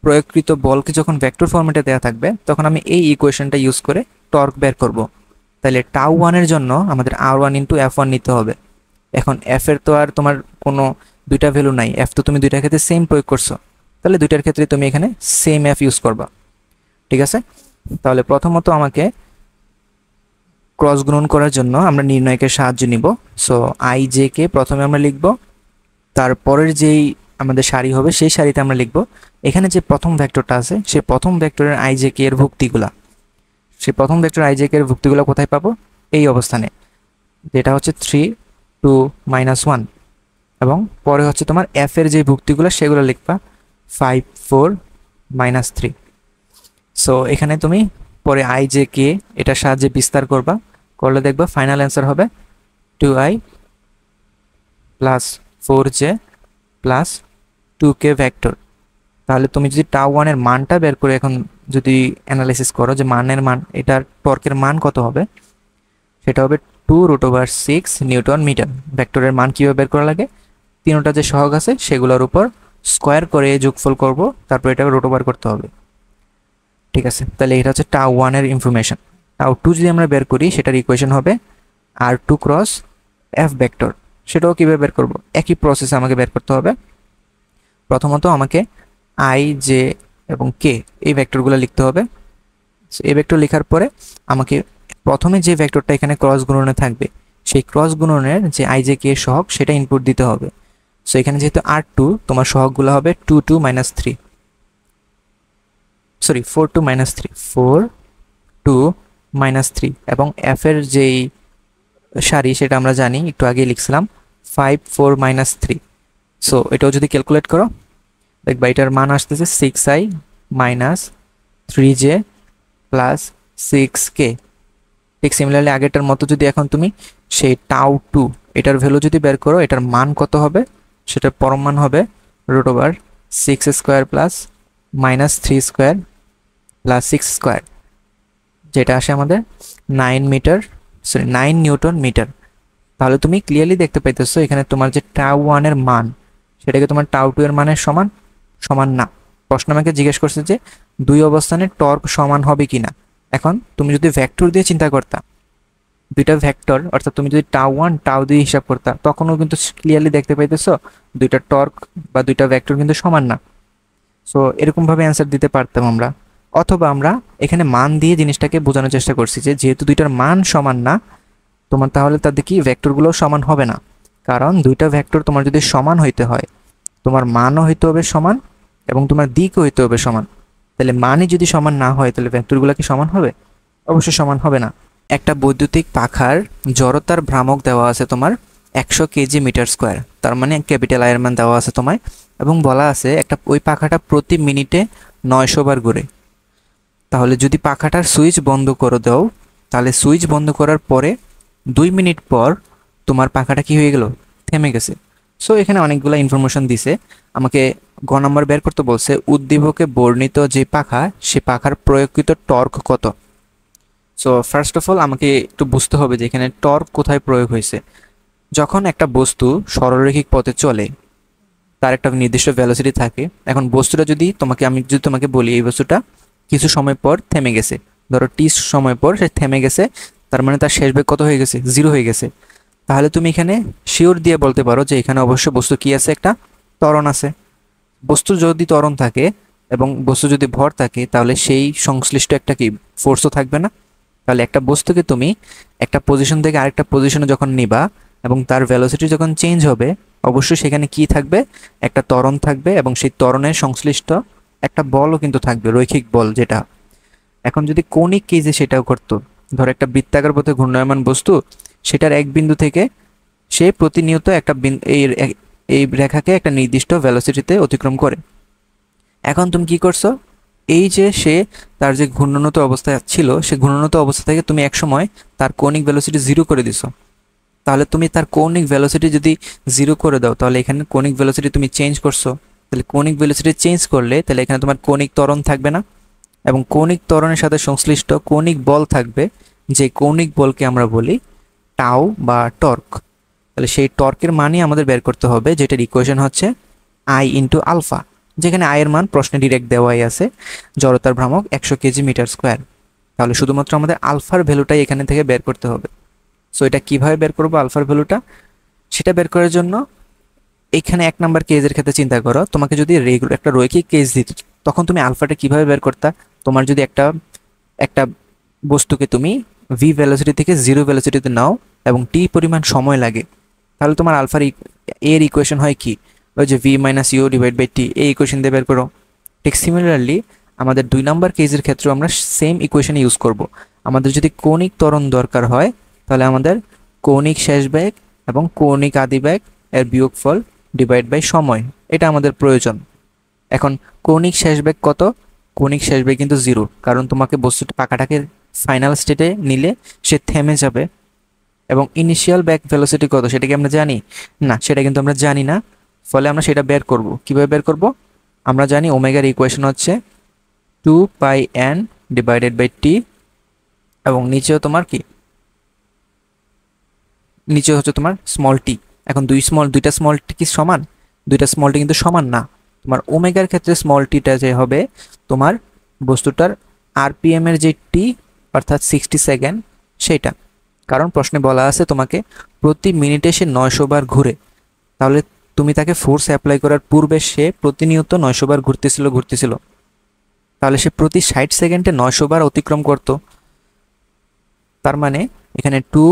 প্রয়োগকৃত বলকে যখন ভেক্টর ফরম্যাটে দেওয়া থাকবে তখন আমি এই ইকুয়েশনটা ইউজ করে টর্ক বের করব। তাহলে τ1 এর জন্য আমাদের r1 × f1 নিতে হবে। এখন f এর তো আর তোমার কোনো দুইটা ভ্যালু নাই, f তো তুমি দুইটার ক্ষেত্রে সেম প্রয়োগ করছো, তাহলে দুইটার ক্ষেত্রে তুমি এখানে সেম f ইউজ করবা। ঠিক আছে, তাহলে প্রথমত আমাকে ক্রস গুণন করার জন্য আমরা নির্ণয়কের সাহায্য নিব। সো i j কে প্রথমে আমরা লিখব, তারপরের যেই আমাদের সারি হবে সেই সারিতে আমরা লিখব এখানে যে প্রথম ভেক্টরটা আছে সেই প্রথম ভেক্টরের i j k এর ভুক্তিগুলা। সেই প্রথম ভেক্টর i j k এর ভুক্তিগুলা কোথায় পাবো, এই অবস্থানে, যেটা হচ্ছে 3 2 -1, এবং পরে হচ্ছে তোমার f এর যে ভুক্তিগুলো সেগুলো লিখবা 5 4 -3। সো এখানে তুমি পরে i j k এটার সাহায্যে বিস্তার করলে দেখবা ফাইনাল অ্যান্সার হবে 2i + 4j + 2k ভেক্টর। তাহলে তুমি যদি τ1 এর মানটা বের করে এখন যদি অ্যানালাইসিস করো যে মানের মান, এটার টর্কের মান কত হবে, সেটা হবে 2√6 নিউটন মিটার। ভেক্টরের মান কীভাবে বের করা লাগে, তিনটা যে সহগ আছে সেগুলোর উপর স্কোয়ার করে যোগফল করব, তারপর এটাকে √, করতে হবে। ঠিক আছে, তাহলে এটা হচ্ছে τ1 এর ইনফরমেশন। τ2 যদি আমরা বের করি সেটার ইকুয়েশন হবে r2 × f ভেক্টর। সেটাও কীভাবে বের করব, একই প্রসেসে আমাকে বের করতে হবে। প্রথমত আমাকে i j এবং k এই ভেক্টরগুলো লিখতে হবে। এই ভেক্টর লেখার পরে আমাকে প্রথমে যে ভেক্টরটা এখানে ক্রস গুণনে থাকবে সেই ক্রস গুণনের যে i j k এর সহগ সেটা ইনপুট দিতে হবে। সো এখানে যেহেতু r2, তোমার সহগগুলো হবে 2 2 -3, সরি 4 2 -3, 4 2 -3, এবং f এর যেই সারি সেটা আমরা জানি, একটু আগে লিখছিলাম 5 4 -3। সো এটাও যদি ক্যালকুলেট করো দেখবা এটার মান আসতেছে 6i - 3j + 6k। ঠিক সিমিলারলি আগেরটার মতো যদি এখন তুমি সেই τ2 এটার ভ্যালু যদি বের করো, এটার মান কত হবে, সেটার পরম মান হবে √6² + -3² + 6², যেটা আসে আমাদের 9 নিউটন মিটার। তাহলে তুমি ক্লিয়ারলি দেখতে পাইতেছো এখানে তোমার যে τ1 এর মান সেটাকে তোমার τ2 এর মানের সমান না। প্রশ্ন আমাকে জিজ্ঞেস করছে যে দুই অবস্থানে টর্ক সমান হবে কিনা। এখন তুমি যদি ভেক্টর দিয়ে চিন্তা করতা, দুইটা ভেক্টর, অর্থাৎ তুমি যদি τ1 τ2 হিসাব করতা, তখনও কিন্তু ক্লিয়ারলি দেখতে পাইতেছো দুইটা টর্ক বা দুইটা ভেক্টর কিন্তু সমান না। সো এরকমভাবে অ্যান্সার দিতে পারতাম আমরা, অথবা আমরা এখানে মান দিয়ে জিনিসটাকে বোঝানোর চেষ্টা করছি যে যেহেতু দুইটার মান সমান না তোমার, তাহলে তাদের কি ভেক্টরগুলোও সমান হবে না। কারণ দুইটা ভেক্টর তোমার যদি সমান হইতে হয় তোমার মানও হইতে হবে সমান এবং তোমার দিকও হইতে হবে সমান। তাহলে মানই যদি সমান না হয় তাহলে ভেক্টরগুলো কি সমান হবে? অবশ্যই সমান হবে না। একটা বৈদ্যুতিক পাখার জড়তার ভ্রামক দেওয়া আছে তোমার 100 কেজি মিটার স্কোয়ার। তার মানে ক্যাপিটাল আই এর মান দেওয়া আছে তোমায়, এবং বলা আছে একটা ওই পাখাটা প্রতি মিনিটে 900 বার ঘুরে। তাহলে যদি পাখাটার সুইচ বন্ধ করে দাও, তাহলে সুইচ বন্ধ করার পরে 2 মিনিট পর তোমার পাখাটা কি হয়ে গেল, থেমে গেছে। সো এখানে অনেকগুলো ইনফরমেশন দিছে, আমাকে গ নাম্বার বের করতে বলছে উদ্দীপকে বর্ণিত যে পাখা সে পাখার প্রয়োগকৃত টর্ক কত। সো ফার্স্ট অফ অল আমাকে একটু বুঝতে হবে যে এখানে টর্ক কোথায় প্রয়োগ হয়েছে। যখন একটা বস্তু সরলরৈখিক পথে চলে, তার একটা নির্দিষ্ট ভেলোসিটি থাকে। এখন বস্তুটা যদি আমি যদি তোমাকে বলি এই বস্তুটা কিছু সময় পর থেমে গেছে, ধরো টি সময় পর সে থেমে গেছে, তার মানে তার শেষ বেগ কত হয়ে গেছে, 0 হয়ে গেছে। তাহলে তুমি এখানে শিওর দিয়ে বলতে পারো যে এখানে অবশ্যই বস্তু কি আছে, একটা ত্বরণ আছে। বস্তু যদি ত্বরণ থাকে এবং বস্তু যদি ভর থাকে, তাহলে সেই সংশ্লিষ্ট একটা কি ফোর্সও থাকবে না। তাহলে একটা বস্তুকে তুমি একটা পজিশন থেকে আরেকটা পজিশনে যখন নিবা এবং তার ভেলোসিটি যখন চেঞ্জ হবে, অবশ্যই সেখানে কি থাকবে, একটা ত্বরণ থাকবে, এবং সেই ত্বরণের সংশ্লিষ্ট একটা বলও কিন্তু থাকবে, রৈখিক বল যেটা। এখন যদি কৌণিক কেজে সেটাও করতো, ধর একটা বৃত্তাকার পথে ঘূর্ণায়মান বস্তু, সেটার এক বিন্দু থেকে সে প্রতিনিয়ত একটা এই রেখাকে একটা নির্দিষ্ট ভেলোসিটিতে অতিক্রম করে। এখন তুমি কি করছো, এই যে সে তার যে ঘূর্ণনত অবস্থায় ছিল, সে ঘূর্ণনত অবস্থা থেকে তুমি এক সময় তার কৌণিক ভেলোসিটি 0 করে দিছো। তাহলে তুমি তার কৌণিক ভেলোসিটি যদি 0 করে দাও, তাহলে এখানে কৌণিক ভেলোসিটি তুমি চেঞ্জ করছো। তাহলে কৌণিক ভেলোসিটি চেঞ্জ করলে তাহলে এখানে তোমার কৌণিক ত্বরণ থাকবে না, এবং কৌণিক ত্বরণের সাথে সংশ্লিষ্ট কৌণিক বল থাকবে, যে কৌণিক বলকে আমরা বলি টাউ বা টর্ক। তাহলে সেই টর্কের মানই আমাদের বের করতে হবে, যেটার ইকুয়েশন হচ্ছে আই ইন্টু আলফা, যেখানে আই এর মান প্রশ্নে ডিরেক্ট দেওয়াই আছে, জড়তার ভ্রামক 100 কেজি মিটার স্কোয়ার। তাহলে শুধুমাত্র আমাদের আলফার ভ্যালুটাই এখানে থেকে বের করতে হবে। সো এটা কিভাবে বের করবো আলফার ভ্যালুটা, সেটা বের করার জন্য এখানে 1 নাম্বার কেজের ক্ষেত্রে চিন্তা করো, তোমাকে যদি একটা রৈখিক কেজ দিত, তখন তুমি আলফাটা কিভাবে বের করতা। তোমার যদি একটা একটা বস্তুকে তুমি ভি ভেলোসিটি থেকে 0 ভেলোসিটিতে নাও এবং টি পরিমাণ সময় লাগে, তাহলে তোমার আলফার এর ইকুয়েশন হয় কি, ওই যে V minus U divide by T, এই ইকুয়েশন দিয়ে বের করো। ঠিক সিমিলারলি আমাদের 2 নাম্বার কেজের ক্ষেত্রে আমরা সেম ইকুয়েশন ইউজ করব। আমাদের যদি কৌণিক ত্বরণ দরকার হয়, তাহলে আমাদের কৌণিক শেষ বেগ এবং কৌণিক আদি বেগ এর বিয়োগফল ডিভাইড বাই সময়, এটা আমাদের প্রয়োজন। এখন কৌণিক শেষ বেগ কত, কৌণিক শেষ বেগ কিন্তু 0, কারণ তোমাকে বস্তুটা পাখাটাকে ফাইনাল স্টেটে নিলে সে থেমে যাবে। এবং ইনিশিয়াল ব্যাক ভেলোসিটি কত সেটা কি আমরা জানি না, সেটা কিন্তু আমরা জানি না। ফলে আমরা সেটা বের করব, কিভাবে বের করব, আমরা জানি ওমেগার ইকুয়েশন হচ্ছে 2 পাই এন ডিভাইডেড বাই টি, এবং নিচেও তোমার কি, নিচে হচ্ছে তোমার স্মল টি। এখন দুইটা স্মল টি কি সমান, দুইটা স্মল টি কিন্তু সমান না। তোমার ওমেগার ক্ষেত্রে স্মল টিটা যে হবে তোমার বস্তুটার আরপিএম এর যে টি, অর্থাৎ 60 সেকেন্ড, সেটা। কারণ প্রশ্নে বলা আছে তোমাকে প্রতি মিনিটে সে 900 বার ঘুরে, তাহলে তুমি তাকে ফোর্স অ্যাপ্লাই করার পূর্বে সে প্রতিনিয়ত 900 বার ঘুরতেছিল, তাহলে সে প্রতি 60 সেকেন্ডে 900 বার অতিক্রম করত। তার মানে এখানে 2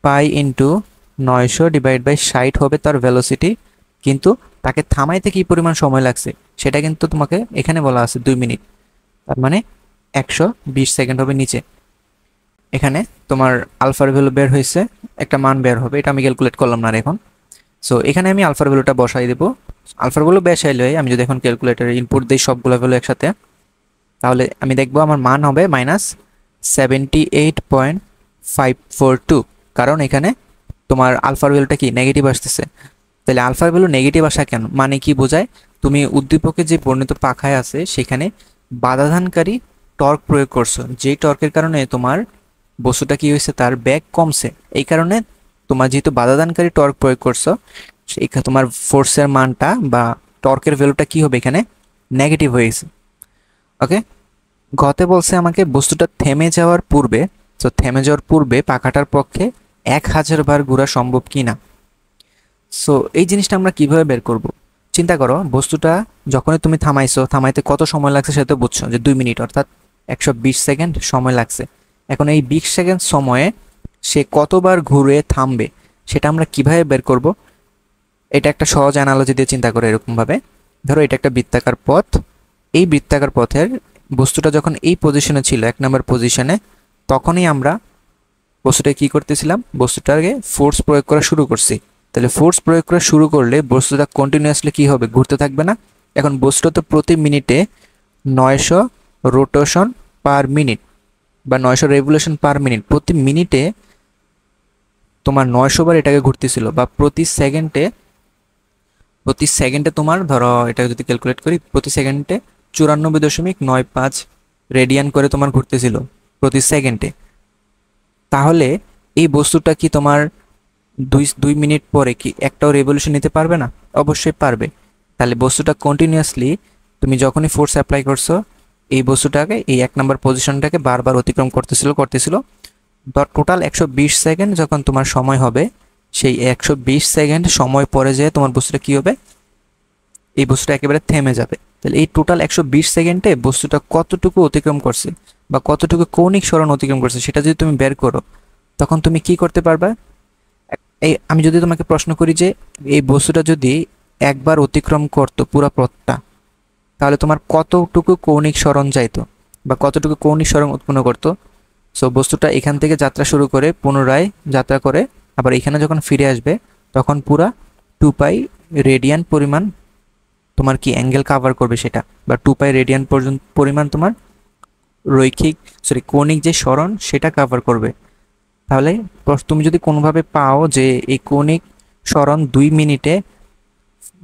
পাই ইন্টু 900 ডিভাইড বাই 60 হবে তার ভেলোসিটি, কিন্তু তাকে থামাইতে কি পরিমাণ সময় লাগছে সেটা কিন্তু তোমাকে এখানে বলা আছে 2 মিনিট, তার মানে 120 সেকেন্ড হবে নিচে। এখানে তোমার আলফার ভ্যালু বের হয়েছে, একটা মান বের হবে, এটা আমি ক্যালকুলেট করলাম না এখন। সো এখানে আমি আলফার ভ্যালুটা বসাই দেবো। আলফার ভ্যালু বসাইলে আমি যদি এখন ক্যালকুলেটারে ইনপুট দিই সবগুলো ভ্যালু একসাথে, তাহলে আমি দেখবো আমার মান হবে -78.542, কারণ এখানে তোমার আলফার ভ্যালুটা কি নেগেটিভ আসতেছে। তাহলে আলফার ভ্যালু নেগেটিভ আসা কেন, মানে কি বোঝায়, তুমি উদ্দীপকে যে বর্ণিত পাখায় আছে সেখানে বাধাদানকারী টর্ক প্রয়োগ করছো, যেই টর্কের কারণে তোমার বস্তুটা কি হয়েছে, তার ব্যাগ কমছে। এই কারণে তোমার যেহেতু বাধাদানকারী টর্ক প্রয়োগ করছো, তোমার ফোর্সের মানটা বা টর্কের ভ্যালুটা কি হবে, এখানে নেগেটিভ হয়েছে। ওকে, গতে বলছে আমাকে বস্তুটা থেমে যাওয়ার পূর্বে, তো থেমে যাওয়ার পূর্বে পাখাটার পক্ষে 1000 বার ঘোরা সম্ভব কি না। সো এই জিনিসটা আমরা কিভাবে বের করব, চিন্তা করো, বস্তুটা যখনই তুমি থামাইতে কত সময় লাগছে সেটা তো বুঝছো, যে 2 মিনিট অর্থাৎ 120 সেকেন্ড সময় লাগছে। এখন এই 20 সেকেন্ড সময়ে সে কতবার ঘুরে থামবে সেটা আমরা কিভাবে বের করব। এটা একটা সহজ অ্যানালজি দিয়ে চিন্তা করো, এরকমভাবে ধরো এটা একটা বৃত্তাকার পথ, এই বৃত্তাকার পথের বস্তুটা যখন এই পজিশনে ছিল 1 নম্বর পজিশনে, তখনই আমরা বস্তুটা কি করতেছিলাম, বস্তুটাকে ফোর্স প্রয়োগ করা শুরু করছি। তাহলে ফোর্স প্রয়োগ করা শুরু করলে বস্তুটা কন্টিনিউয়াসলি কি হবে, ঘুরতে থাকবে না? এখন বস্তুটা তো প্রতি মিনিটে 900 রোটেশন পার মিনিট বা 900 রেভলিউশন পার মিনিট, প্রতি মিনিটে তোমার 900 বার এটাকে ঘুরতেছিল, বা প্রতি সেকেন্ডে তোমার ধরো এটা যদি ক্যালকুলেট করি, প্রতি সেকেন্ডে 94.95 রেডিয়ান করে তোমার ঘুরতেছিল প্রতি সেকেন্ডে। তাহলে এই বস্তুটা কি তোমার দুই মিনিট পরে কি একটাও রেভলিউশন নিতে পারবে না? অবশ্যই পারবে। তাহলে বস্তুটা কন্টিনিউয়াসলি তুমি যখনই ফোর্স অ্যাপ্লাই করছো, এই বস্তুটাকে এই 1 নম্বর পজিশনটাকে বারবার অতিক্রম করতেছিল। টোটাল 120 সেকেন্ড যখন তোমার সময় হবে, সেই 120 সেকেন্ড সময় পরে যেয়ে তোমার বস্তুটা কি হবে, এই বস্তুটা একেবারে থেমে যাবে। তাহলে এই টোটাল 120 সেকেন্ডে বস্তুটা কতটুকু অতিক্রম করছে বা কতটুকু কৌণিক সরণ অতিক্রম করছে সেটা যদি তুমি বের করো, তখন তুমি কি করতে পারবে? এই আমি যদি তোমাকে প্রশ্ন করি যে এই বস্তুটা যদি একবার অতিক্রম করতো পুরো পথটা, তাহলে তোমার কতটুকু কৌণিক সরণ যাইতো বা কতটুকু কৌণিক সরণ উৎপন্ন করতো? সো বস্তুটা এখান থেকে যাত্রা শুরু করে পুনরায় যাত্রা করে আবার এখানে যখন ফিরে আসবে, তখন পুরা 2π রেডিয়ান পরিমাণ তোমার কি অ্যাঙ্গেল কাভার করবে সেটা, বা 2π রেডিয়ান পর্যন্ত পরিমাণ তোমার কৌণিক যে সরণ সেটা কাভার করবে। তাহলে তুমি যদি কোনোভাবে পাও যে এই কৌণিক সরণ 2 মিনিটে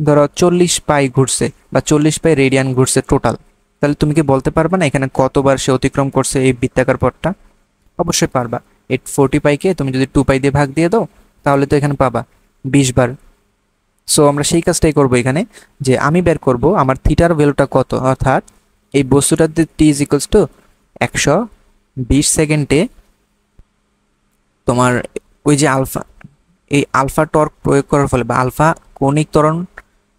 ধরো 40π ঘুরছে বা 40π রেডিয়ান ঘুরছে টোটাল, তাহলে তুমি কি বলতে পারবে না এখানে কতবার সে অতিক্রম করছে এই বৃত্তাকার পথটা? অবশ্যই পারবা। এই 40π-কে তুমি যদি 2π দিয়ে ভাগ দিয়ে দাও, তাহলে তো এখানে পাবা 20 বার। সো আমরা সেই কাজটাই করব এখানে, যে আমি বের করব আমার থিটার ভ্যালুটা কত, অর্থাৎ এই বস্তুটার টি ইজ ইকুয়ালস টু 120 সেকেন্ডে তোমার ওই যে এই আলফা টর্ক প্রয়োগ করার ফলে বা আলফা কৌণিক ত্বরণ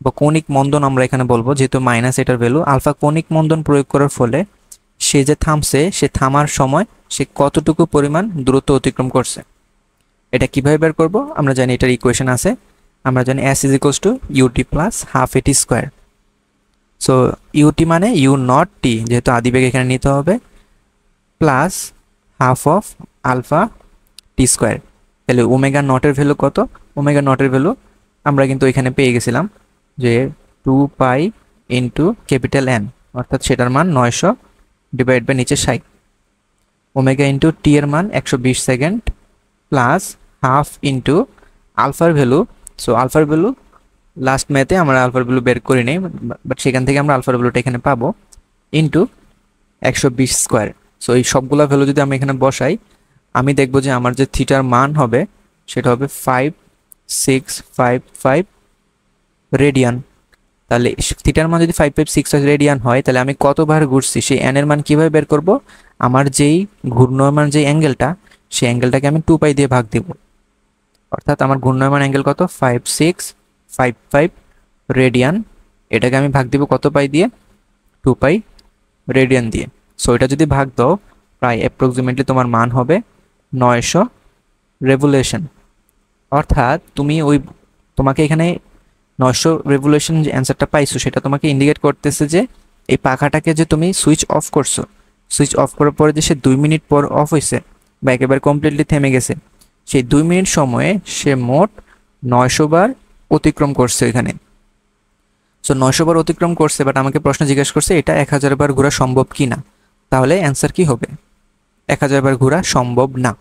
বা কৌণিক মন্দন আমরা এখানে বলবো, যেহেতু মাইনাস এটার ভ্যালু, আলফা কৌণিক মন্দন প্রয়োগ করার ফলে সে যে থামছে, সে থামার সময় সে কতটুকু পরিমাণ দূরত্ব অতিক্রম করছে। এটা কিভাবে বের করব? আমরা জানি এটার ইকুয়েশন আছে, আমরা জানি S is equals to U T plus half A T square. So U T মানে ইউ নট টি, যেহেতু আদিবেগ এখানে নিতে হবে, plus half of alpha T square. তাহলে ওমেগা নটের ভ্যালু কত? ওমেগা নটের ভ্যালু আমরা কিন্তু এখানে পেয়ে গেছিলাম যে 2π ইন্টু ক্যাপিটাল N, অর্থাৎ সেটার মান 900 ডিভাইড বাই নিচে 60, ওমেগা ইন্টু টি এর মান 120 সেকেন্ড প্লাস হাফ ইন্টু আলফার ভ্যালু। সো আলফার ভ্যালু লাস্ট ম্যাথে আমরা আলফার ভ্যালু বের করি নেই, বাট সেখান থেকে আমরা আলফার ভ্যালুটা এখানে পাবো, ইন্টু 120 স্কোয়ার। সো এই সবগুলো ভ্যালু যদি আমি এখানে বসাই, আমি দেখবো যে আমার যে থিটার মান হবে সেটা হবে 5655 রেডিয়ান। তাহলে থিটার মান যদি 5565 রেডিয়ান হয়, তাহলে আমি কতবার ঘুরছি সেই এন এর মান কিভাবে বের করব? আমার যেই ঘূর্ণয়মান যে অ্যাঙ্গেলটা, সেই অ্যাঙ্গেলটাকে আমি 2π দিয়ে ভাগ দেব, অর্থাৎ আমার ঘূর্ণয়মান অ্যাঙ্গেল কত? 5655 রেডিয়ান। এটাকে আমি ভাগ দিব কত পাই দিয়ে? 2π রেডিয়ান দিয়ে। সো এটা যদি ভাগ দাও, প্রায় অ্যাপ্রক্সিমেটলি তোমার মান হবে 900 রেভলিউশন। অর্থাৎ তুমি তোমাকে এখানে 900 রেভলিউশন যে অ্যান্সারটা পাইছো, সেটা তোমাকে ইন্ডিকেট করতেছে যে এই পাখাটাকে যে তুমি সুইচ অফ করছো, সুইচ অফ করার পরে যে সে 2 মিনিট পর অফ হয়েছে বা একেবারে কমপ্লিটলি থেমে গেছে, সেই 2 মিনিট সময়ে সে মোট 900 বার অতিক্রম করছে এখানে। সো 900 বার অতিক্রম করছে, বাট আমাকে প্রশ্ন জিজ্ঞেস করছে এটা 1000 বার ঘোরা সম্ভব কি না। তাহলে অ্যান্সার কি হবে? 1000 বার ঘোরা সম্ভব না।